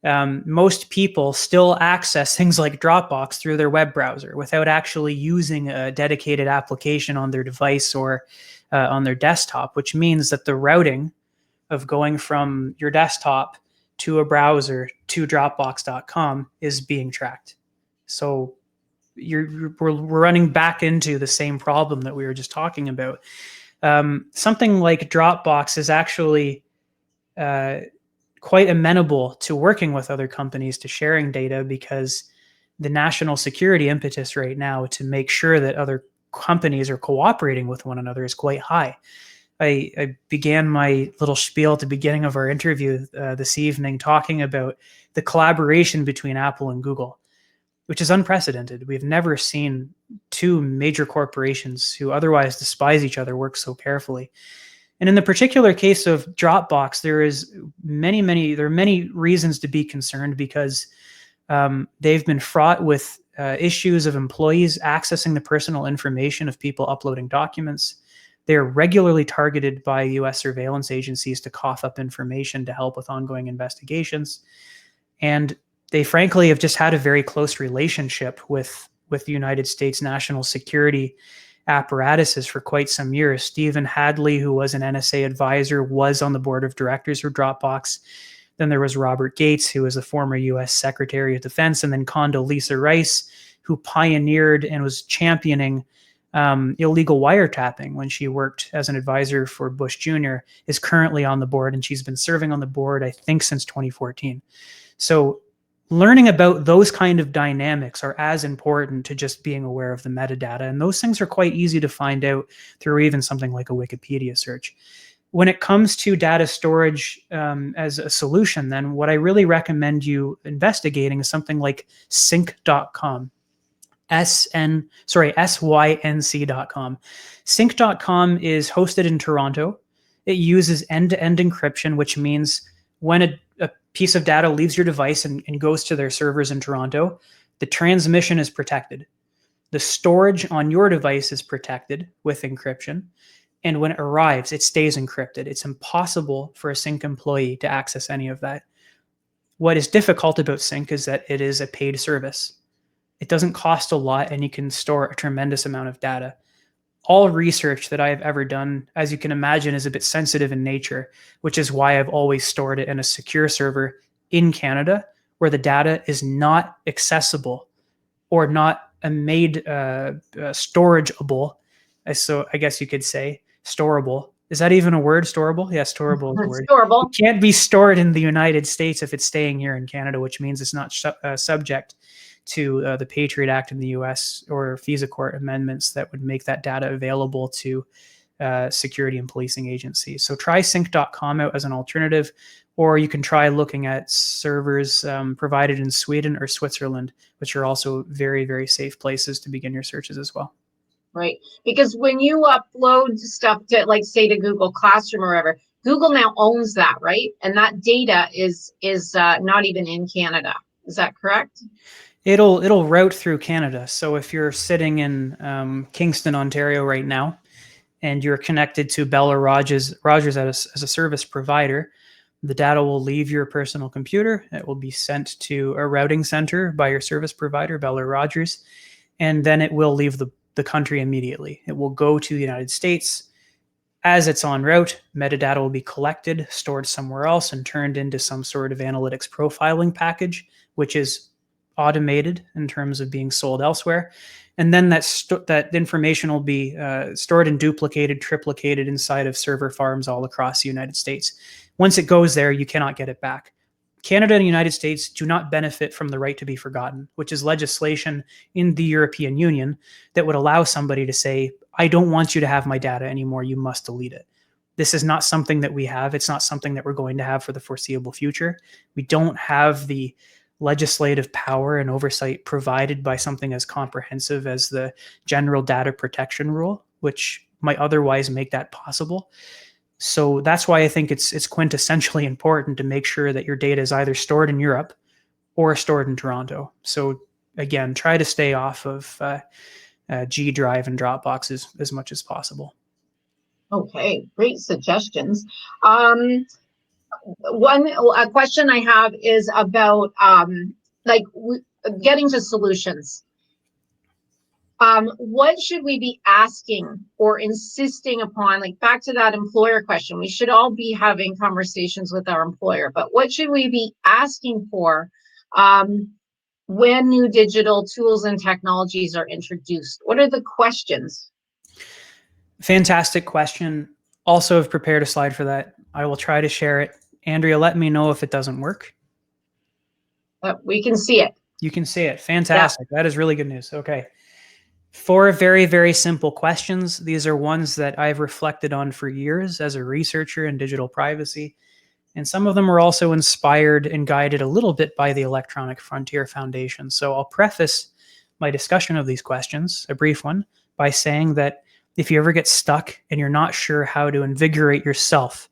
most people still access things like Dropbox through their web browser without actually using a dedicated application on their device or on their desktop, which means that the routing of going from your desktop to a browser to Dropbox.com is being tracked. So we're running back into the same problem that we were just talking about. Something like Dropbox is actually quite amenable to working with other companies to sharing data, because the national security impetus right now to make sure that other companies are cooperating with one another is quite high. I began my little spiel at the beginning of our interview this evening talking about the collaboration between Apple and Google, which is unprecedented. We've never seen two major corporations who otherwise despise each other work so carefully. And in the particular case of Dropbox, there are many reasons to be concerned, because they've been fraught with issues of employees accessing the personal information of people uploading documents. They are regularly targeted by US surveillance agencies to cough up information to help with ongoing investigations. And they frankly have just had a very close relationship with the United States national security apparatuses for quite some years. Stephen Hadley, who was an NSA advisor, was on the board of directors for Dropbox. Then there was Robert Gates, who was the former US Secretary of Defense, and then Condoleezza Rice, who pioneered and was championing illegal wiretapping when she worked as an advisor for Bush Jr., is currently on the board, and she's been serving on the board, I think, since 2014. So learning about those kind of dynamics are as important to just being aware of the metadata. And those things are quite easy to find out through even something like a Wikipedia search. When it comes to data storage as a solution, then what I really recommend you investigating is something like sync.com. SYNC.com. Sync.com is hosted in Toronto. It uses end-to-end encryption, which means when a piece of data leaves your device and goes to their servers in Toronto, the transmission is protected. The storage on your device is protected with encryption. And when it arrives, it stays encrypted. It's impossible for a Sync employee to access any of that. What is difficult about Sync is that it is a paid service. It doesn't cost a lot, and you can store a tremendous amount of data. All research that I have ever done, as you can imagine, is a bit sensitive in nature, which is why I've always stored it in a secure server in Canada where the data is not accessible or not made storageable. So I guess you could say storable. Is that even a word, storable? Yeah, storable is a word. Storable. It can't be stored in the United States if it's staying here in Canada, which means it's not subject to the Patriot Act in the US or FISA court amendments that would make that data available to security and policing agencies. So try sync.com out as an alternative, or you can try looking at servers provided in Sweden or Switzerland, which are also very, very safe places to begin your searches as well. Right, because when you upload stuff to, like, say, to Google Classroom or wherever, Google now owns that, right? And that data is not even in Canada. Is that correct? It'll route through Canada. So if you're sitting in Kingston, Ontario right now, and you're connected to Bell Rogers as a service provider, the data will leave your personal computer. It will be sent to a routing center by your service provider, Bell Rogers, and then it will leave the country immediately. It will go to the United States. As it's en route, metadata will be collected, stored somewhere else, and turned into some sort of analytics profiling package, which is automated in terms of being sold elsewhere. And then that information will be stored and duplicated, triplicated inside of server farms all across the United States. Once it goes there, you cannot get it back. Canada and the United States do not benefit from the right to be forgotten, which is legislation in the European Union that would allow somebody to say, I don't want you to have my data anymore. You must delete it. This is not something that we have. It's not something that we're going to have for the foreseeable future. We don't have the legislative power and oversight provided by something as comprehensive as the General Data Protection Rule, which might otherwise make that possible. So that's why I think it's quintessentially important to make sure that your data is either stored in Europe or stored in Toronto. So again, try to stay off of G Drive and Dropbox as much as possible. Okay, great suggestions. A question I have is about getting to solutions. What should we be asking or insisting upon? Like back to that employer question, we should all be having conversations with our employer, but what should we be asking for when new digital tools and technologies are introduced? What are the questions? Fantastic question. Also have prepared a slide for that. I will try to share it. Andrea, let me know if it doesn't work. We can see it. You can see it. Fantastic. Yeah. That is really good news. Okay. 4 very, very simple questions. These are ones that I've reflected on for years as a researcher in digital privacy. And some of them are also inspired and guided a little bit by the Electronic Frontier Foundation. So I'll preface my discussion of these questions, a brief one, by saying that if you ever get stuck and you're not sure how to invigorate yourself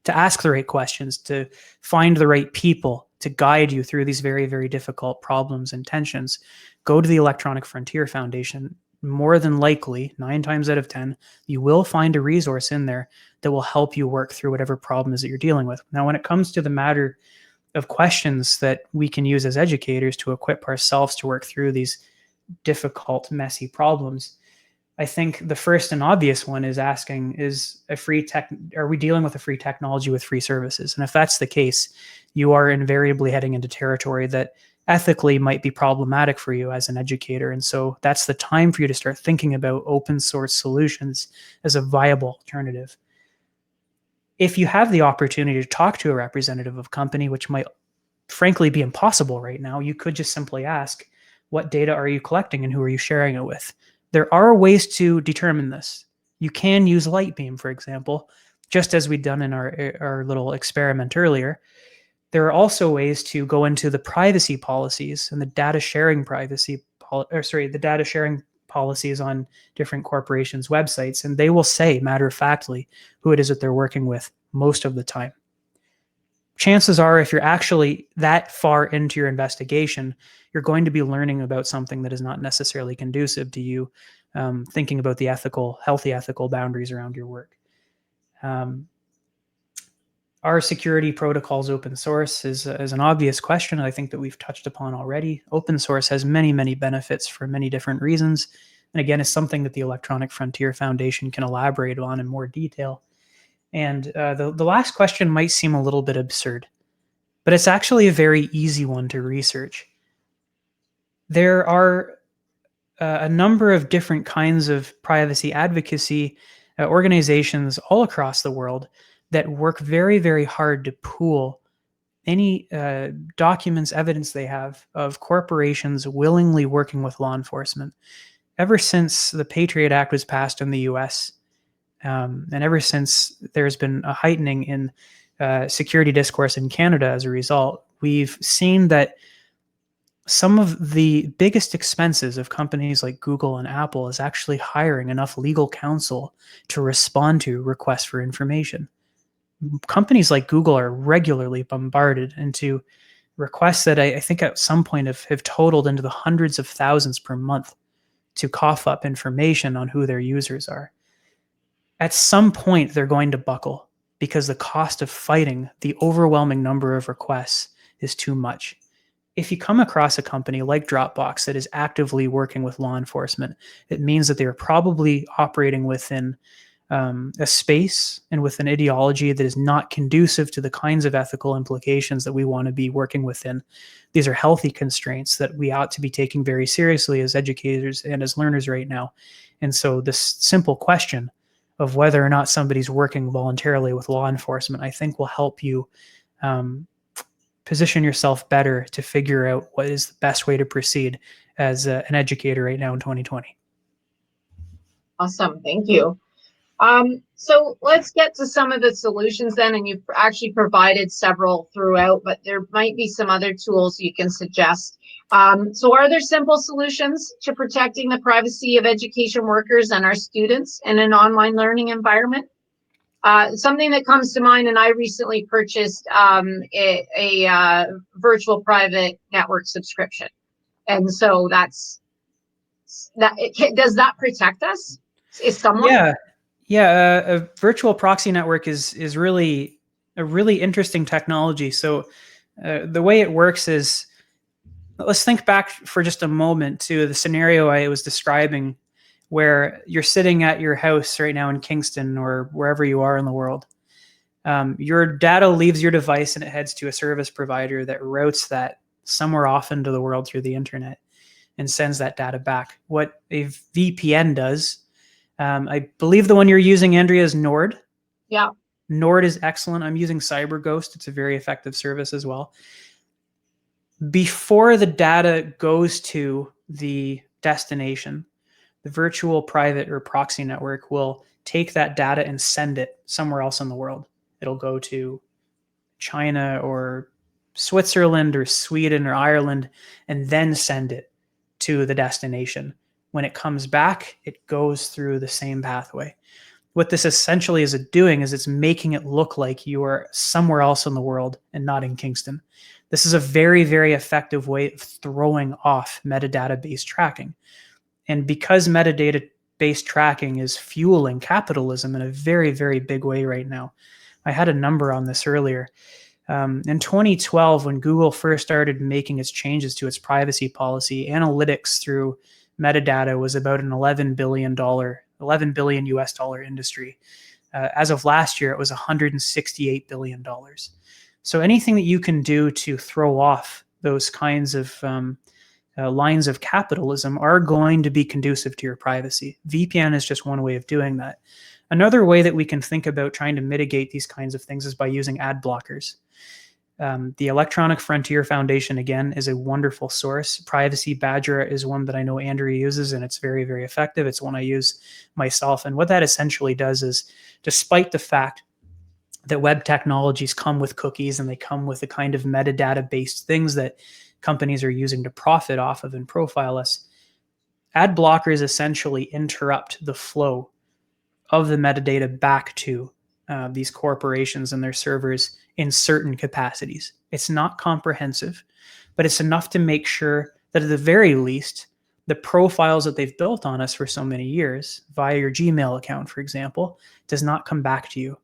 to ask the right questions, to find the right people to guide you through these very, very difficult problems and tensions, go to the Electronic Frontier Foundation. More than likely, 9 times out of 10, you will find a resource in there that will help you work through whatever problem is that you're dealing with. Now, when it comes to the matter of questions that we can use as educators to equip ourselves to work through these difficult, messy problems, I think the first and obvious one is asking, are we dealing with a free technology with free services? And if that's the case, you are invariably heading into territory that ethically might be problematic for you as an educator. And so that's the time for you to start thinking about open source solutions as a viable alternative. If you have the opportunity to talk to a representative of a company, which might frankly be impossible right now, you could just simply ask, what data are you collecting and who are you sharing it with? There are ways to determine this. You can use Lightbeam, for example, just as we'd done in our little experiment earlier. There are also ways to go into the privacy policies and the data sharing policies on different corporations' websites, and they will say matter-of-factly who it is that they're working with most of the time. Chances are, if you're actually that far into your investigation, you're going to be learning about something that is not necessarily conducive to you thinking about the healthy ethical boundaries around your work. Are security protocols open source is an obvious question I think that we've touched upon already. Open source has many, many benefits for many different reasons. And again, it's something that the Electronic Frontier Foundation can elaborate on in more detail. And the last question might seem a little bit absurd, but it's actually a very easy one to research. There are a number of different kinds of privacy advocacy organizations all across the world that work very, very hard to pool any documents, evidence they have of corporations willingly working with law enforcement. Ever since the Patriot Act was passed in the US, and ever since there's been a heightening in security discourse in Canada as a result, we've seen that some of the biggest expenses of companies like Google and Apple is actually hiring enough legal counsel to respond to requests for information. Companies like Google are regularly bombarded into requests that I think at some point have totaled into the hundreds of thousands per month to cough up information on who their users are. At some point, they're going to buckle because the cost of fighting the overwhelming number of requests is too much. If you come across a company like Dropbox that is actively working with law enforcement, it means that they are probably operating within a space and with an ideology that is not conducive to the kinds of ethical implications that we want to be working within. These are healthy constraints that we ought to be taking very seriously as educators and as learners right now. And so this simple question of whether or not somebody's working voluntarily with law enforcement, I think will help you position yourself better to figure out what is the best way to proceed as an educator right now in 2020. Awesome. Thank you. So let's get to some of the solutions then, and you've actually provided several throughout, but there might be some other tools you can suggest. So are there simple solutions to protecting the privacy of education workers and our students in an online learning environment? Something that comes to mind, and I recently purchased a virtual private network subscription. And so does that protect us? Is someone? Yeah, a virtual proxy network is really a really interesting technology. So the way it works is, let's think back for just a moment to the scenario I was describing, where you're sitting at your house right now in Kingston or wherever you are in the world. Your data leaves your device and it heads to a service provider that routes that somewhere off into the world through the internet and sends that data back. What a VPN does, I believe the one you're using, Andrea, is Nord. Yeah. Nord is excellent. I'm using CyberGhost. It's a very effective service as well. Before the data goes to the destination, the virtual private or proxy network will take that data and send it somewhere else in the world. It'll go to China or Switzerland or Sweden or Ireland and then send it to the destination. When it comes back, it goes through the same pathway. What this essentially is doing is it's making it look like you are somewhere else in the world and not in Kingston. This is a very, very effective way of throwing off metadata-based tracking. And because metadata-based tracking is fueling capitalism in a very, very big way right now, I had a number on this earlier. In 2012, when Google first started making its changes to its privacy policy, analytics through metadata was about an $11 billion US dollar industry. As of last year, it was $168 billion. So anything that you can do to throw off those kinds of lines of capitalism are going to be conducive to your privacy. VPN is just one way of doing that. Another way that we can think about trying to mitigate these kinds of things is by using ad blockers. The Electronic Frontier Foundation, again, is a wonderful source. Privacy Badger is one that I know Andrea uses, and it's very, very effective. It's one I use myself. And what that essentially does is, despite the fact that web technologies come with cookies and they come with the kind of metadata-based things that companies are using to profit off of and profile us, ad blockers essentially interrupt the flow of the metadata back to these corporations and their servers in certain capacities. It's not comprehensive, but it's enough to make sure that at the very least, the profiles that they've built on us for so many years, via your Gmail account, for example, does not come back to you.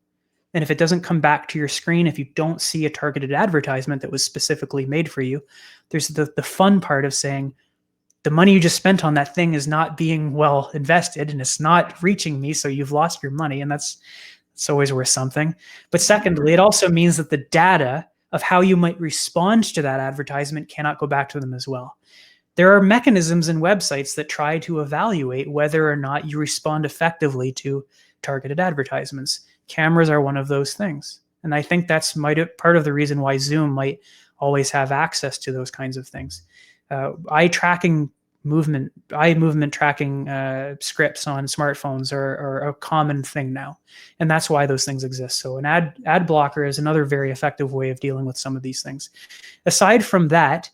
And if it doesn't come back to your screen, if you don't see a targeted advertisement that was specifically made for you, there's the fun part of saying, the money you just spent on that thing is not being well invested and it's not reaching me, so you've lost your money, and it's always worth something. But secondly, it also means that the data of how you might respond to that advertisement cannot go back to them as well. There are mechanisms in websites that try to evaluate whether or not you respond effectively to targeted advertisements. Cameras are one of those things. And I think that's part of the reason why Zoom might always have access to those kinds of things. Eye movement tracking scripts on smartphones are a common thing now. And that's why those things exist. So an ad blocker is another very effective way of dealing with some of these things. Aside from that,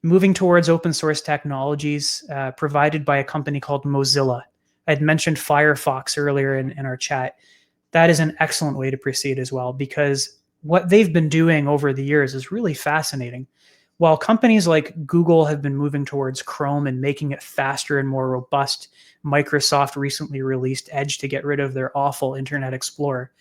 moving towards open source technologies provided by a company called Mozilla. I'd mentioned Firefox earlier in our chat. That is an excellent way to proceed as well, because what they've been doing over the years is really fascinating. While companies like Google have been moving towards Chrome and making it faster and more robust, Microsoft recently released Edge to get rid of their awful Internet Explorer.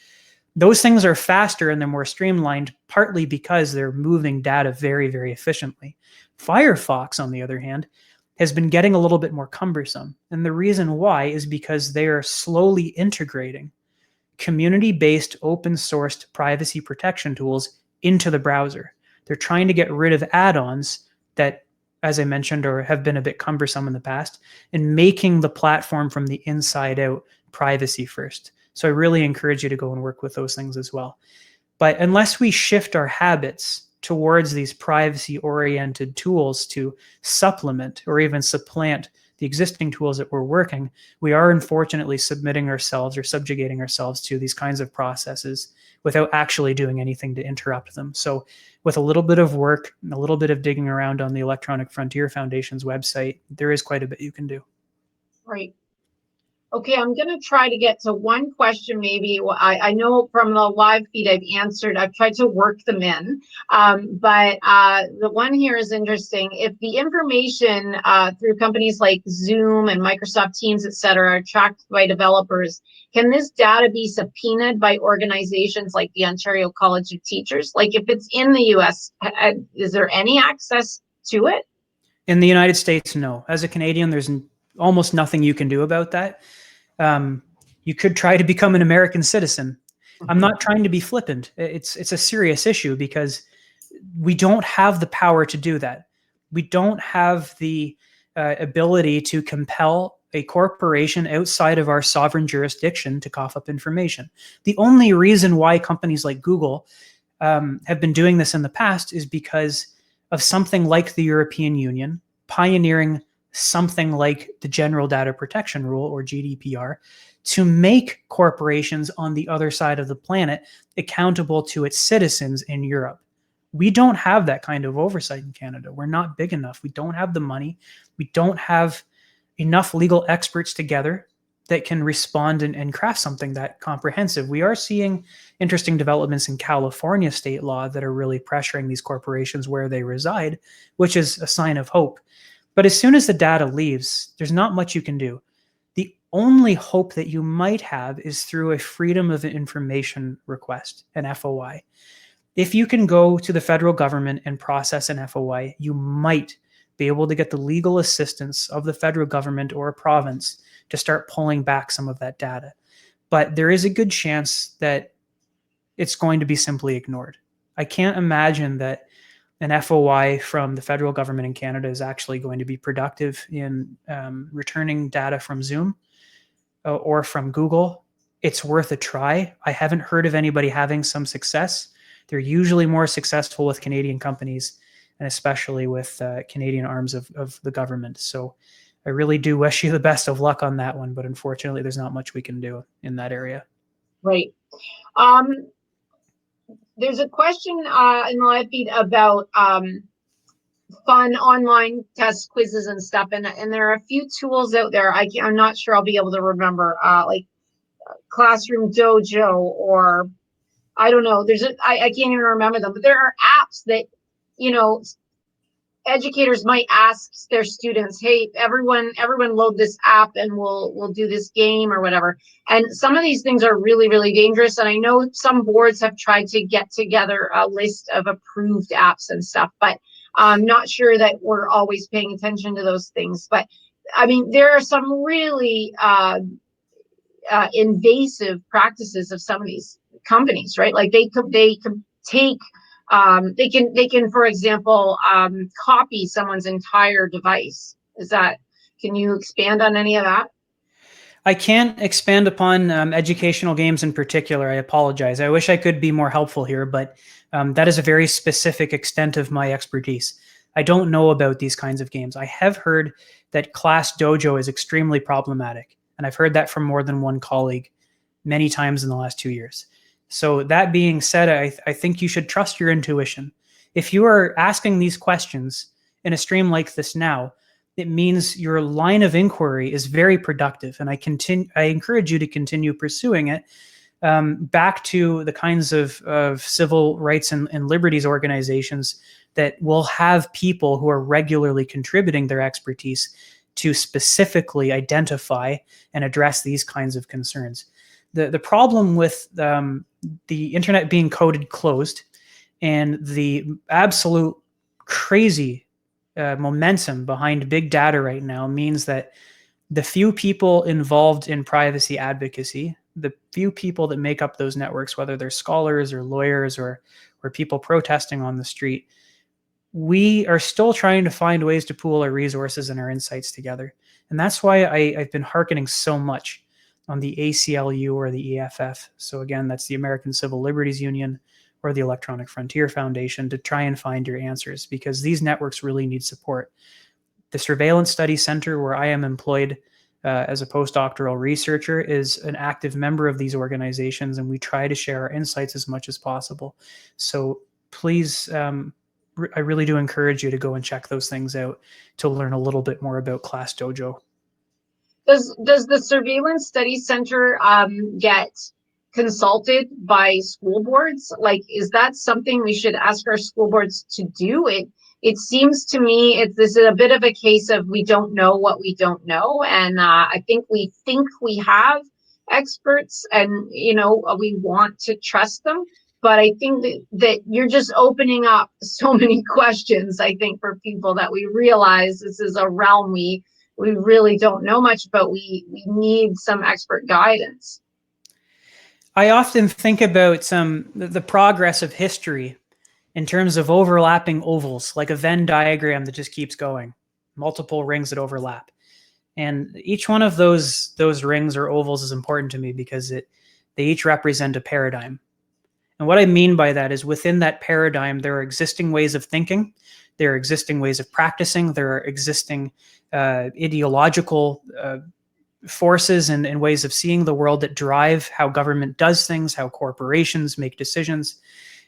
Those things are faster and they're more streamlined, partly because they're moving data very, very efficiently. Firefox, on the other hand, has been getting a little bit more cumbersome. And the reason why is because they are slowly integrating community-based open-sourced privacy protection tools into the browser. They're trying to get rid of add-ons that, as I mentioned, or have been a bit cumbersome in the past, and making the platform from the inside out privacy first. So I really encourage you to go and work with those things as well. But unless we shift our habits towards these privacy-oriented tools to supplement or even supplant the existing tools that we're working, we are unfortunately submitting ourselves or subjugating ourselves to these kinds of processes without actually doing anything to interrupt them. So with a little bit of work, and a little bit of digging around on the Electronic Frontier Foundation's website, there is quite a bit you can do. Right. Okay, I'm going to try to get to one question maybe. I know from the live feed I've tried to work them in, but the one here is interesting. If the information through companies like Zoom and Microsoft Teams, et cetera, are tracked by developers, can this data be subpoenaed by organizations like the Ontario College of Teachers? Like if it's in the US, is there any access to it? In the United States, no. As a Canadian, there's almost nothing you can do about that. You could try to become an American citizen. I'm not trying to be flippant. It's a serious issue because we don't have the power to do that. We don't have the ability to compel a corporation outside of our sovereign jurisdiction to cough up information. The only reason why companies like Google have been doing this in the past is because of something like the European Union pioneering something like the General Data Protection Rule, or GDPR, to make corporations on the other side of the planet accountable to its citizens in Europe. We don't have that kind of oversight in Canada. We're not big enough. We don't have the money. We don't have enough legal experts together that can respond and craft something that comprehensive. We are seeing interesting developments in California state law that are really pressuring these corporations where they reside, which is a sign of hope. But as soon as the data leaves, there's not much you can do. The only hope that you might have is through a Freedom of Information request, an FOI. If you can go to the federal government and process an FOI, you might be able to get the legal assistance of the federal government or a province to start pulling back some of that data. But there is a good chance that it's going to be simply ignored. I can't imagine that an FOI from the federal government in Canada is actually going to be productive in returning data from Zoom or from Google. It's worth a try. I haven't heard of anybody having some success. They're usually more successful with Canadian companies and especially with Canadian arms of the government. So I really do wish you the best of luck on that one, but unfortunately there's not much we can do in that area. Right. There's a question in the live feed about fun online tests, quizzes, and stuff, and there are a few tools out there. I'm not sure I'll be able to remember, like Classroom Dojo, or I don't know. I can't even remember them, but there are apps that, you know, educators might ask their students, hey, everyone load this app and we'll do this game or whatever. And some of these things are really, really dangerous. And I know some boards have tried to get together a list of approved apps and stuff, but I'm not sure that we're always paying attention to those things. But I mean, there are some really invasive practices of some of these companies, right? Like they can take they can, for example, copy someone's entire device. Can you expand on any of that? I can't expand upon educational games in particular. I apologize. I wish I could be more helpful here, but that is a very specific extent of my expertise. I don't know about these kinds of games. I have heard that Class Dojo is extremely problematic, and I've heard that from more than one colleague many times in the last 2 years. So that being said, I think you should trust your intuition. If you are asking these questions in a stream like this now, it means your line of inquiry is very productive, and I encourage you to continue pursuing it back to the kinds of civil rights and liberties organizations that will have people who are regularly contributing their expertise to specifically identify and address these kinds of concerns. The problem with the internet being coded closed and the absolute crazy momentum behind big data right now means that the few people involved in privacy advocacy, the few people that make up those networks, whether they're scholars or lawyers or people protesting on the street, we are still trying to find ways to pool our resources and our insights together. And that's why I've been hearkening so much on the ACLU or the EFF. So again, that's the American Civil Liberties Union or the Electronic Frontier Foundation, to try and find your answers, because these networks really need support. The Surveillance Studies Center, where I am employed as a postdoctoral researcher, is an active member of these organizations, and we try to share our insights as much as possible. So please, I really do encourage you to go and check those things out to learn a little bit more about Class Dojo. Does the Surveillance Studies Center get consulted by school boards? Like, is that something we should ask our school boards to do? It seems to me this is a bit of a case of we don't know what we don't know, and I think we have experts, and we want to trust them. But I think that you're just opening up so many questions, I think, for people, that we realize this is a realm we really don't know much about. We need some expert guidance. I often think about the progress of history in terms of overlapping ovals, like a Venn diagram that just keeps going, multiple rings that overlap. And each one of those rings or ovals is important to me because they each represent a paradigm. And what I mean by that is, within that paradigm, there are existing ways of thinking, there are existing ways of practicing, there are existing ideological forces and ways of seeing the world that drive how government does things, how corporations make decisions.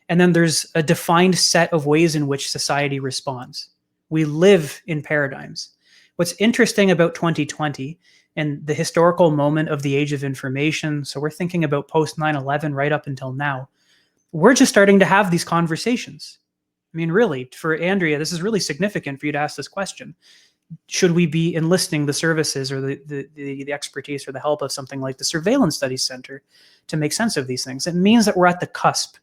And then there's a defined set of ways in which society responds. We live in paradigms. What's interesting about 2020 and the historical moment of the age of information, so we're thinking about post 9/11 right up until now, we're just starting to have these conversations. I mean, really, for Andrea, this is really significant for you to ask this question. Should we be enlisting the services or the expertise or the help of something like the Surveillance Studies Center to make sense of these things? It means that we're at the cusp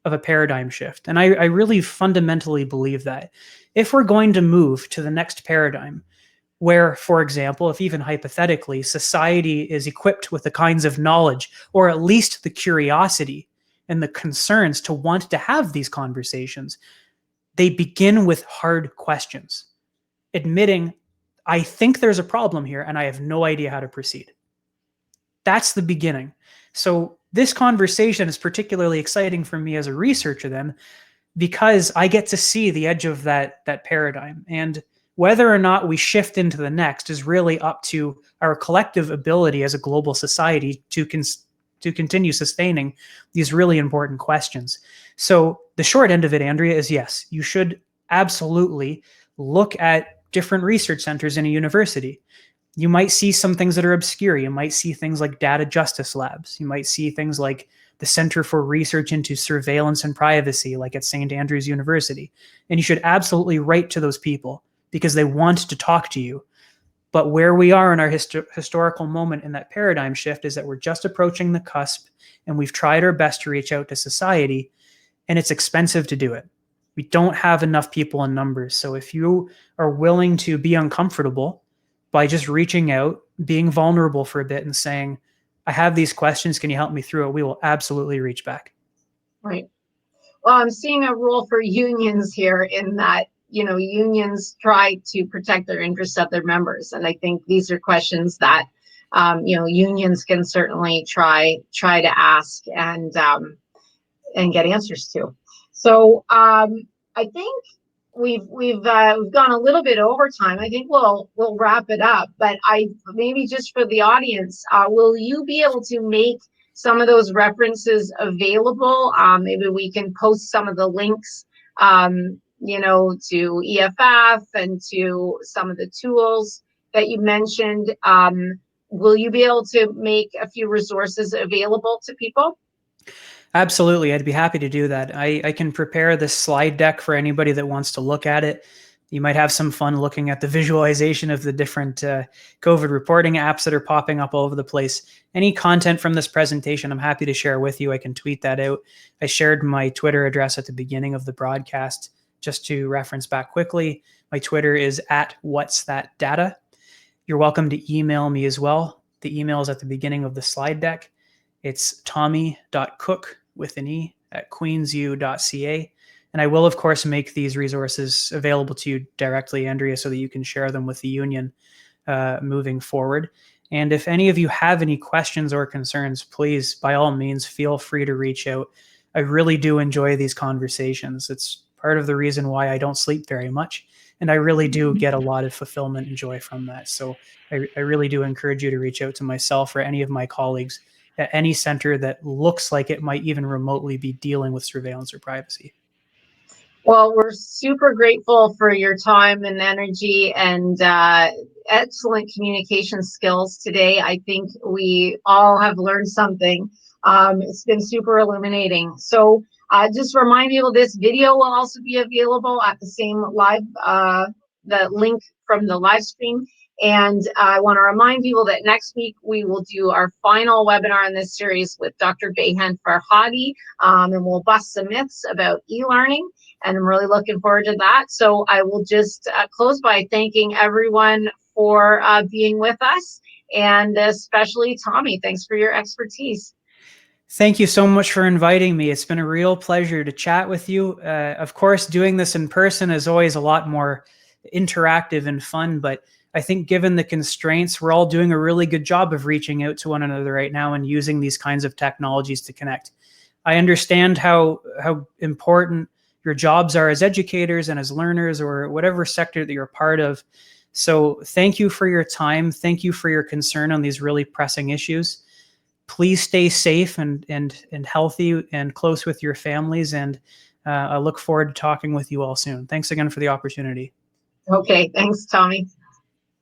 of a paradigm shift. And I really fundamentally believe that if we're going to move to the next paradigm, where, for example, if even hypothetically, society is equipped with the kinds of knowledge, or at least the curiosity and the concerns to want to have these conversations, they begin with hard questions, admitting, I think there's a problem here and I have no idea how to proceed. That's the beginning. So this conversation is particularly exciting for me as a researcher then, because I get to see the edge of that paradigm. And whether or not we shift into the next is really up to our collective ability as a global society to continue sustaining these really important questions. So the short end of it, Andrea, is yes, you should absolutely look at different research centers in a university. You might see some things that are obscure. You might see things like data justice labs. You might see things like the Center for Research into Surveillance and Privacy, like at St. Andrews University. And you should absolutely write to those people because they want to talk to you. But where we are in our historical moment in that paradigm shift is that we're just approaching the cusp, and we've tried our best to reach out to society, and it's expensive to do it. We don't have enough people in numbers. So if you are willing to be uncomfortable by just reaching out, being vulnerable for a bit and saying, I have these questions, can you help me through it? We will absolutely reach back. Right. Well, I'm seeing a role for unions here in that, unions try to protect their interests of their members. And I think these are questions that, unions can certainly try to ask and get answers to. So I think we've gone a little bit over time. I think we'll wrap it up. But maybe just for the audience, will you be able to make some of those references available? Maybe we can post some of the links, to EFF and to some of the tools that you mentioned. Will you be able to make a few resources available to people? Absolutely. I'd be happy to do that. I can prepare this slide deck for anybody that wants to look at it. You might have some fun looking at the visualization of the different COVID reporting apps that are popping up all over the place. Any content from this presentation, I'm happy to share with you. I can tweet that out. I shared my Twitter address at the beginning of the broadcast. just to reference back quickly, my Twitter is @whatsthatdata. You're welcome to email me as well. The email is at the beginning of the slide deck. It's tommy.cooke with an E @queensu.ca. And I will, of course, make these resources available to you directly, Andrea, so that you can share them with the union moving forward. And if any of you have any questions or concerns, please, by all means, feel free to reach out. I really do enjoy these conversations. It's part of the reason why I don't sleep very much. And I really do get a lot of fulfillment and joy from that. So I really do encourage you to reach out to myself or any of my colleagues at any center that looks like it might even remotely be dealing with surveillance or privacy. Well, we're super grateful for your time and energy and excellent communication skills today. I think we all have learned something. It's been super illuminating. So just remind people this video will also be available at the same live, the link from the live stream. And I want to remind people that next week we will do our final webinar in this series with Dr. Behan Farhadi, and we'll bust some myths about e-learning. And I'm really looking forward to that. So I will just close by thanking everyone for being with us, and especially Tommy. Thanks for your expertise. Thank you so much for inviting me. It's been a real pleasure to chat with you. Of course, doing this in person is always a lot more interactive and fun, but I think given the constraints, we're all doing a really good job of reaching out to one another right now and using these kinds of technologies to connect. I understand how important your jobs are as educators and as learners or whatever sector that you're part of. So thank you for your time. Thank you for your concern on these really pressing issues. Please stay safe and healthy and close with your families. And I look forward to talking with you all soon. Thanks again for the opportunity. Okay, thanks, Tommy.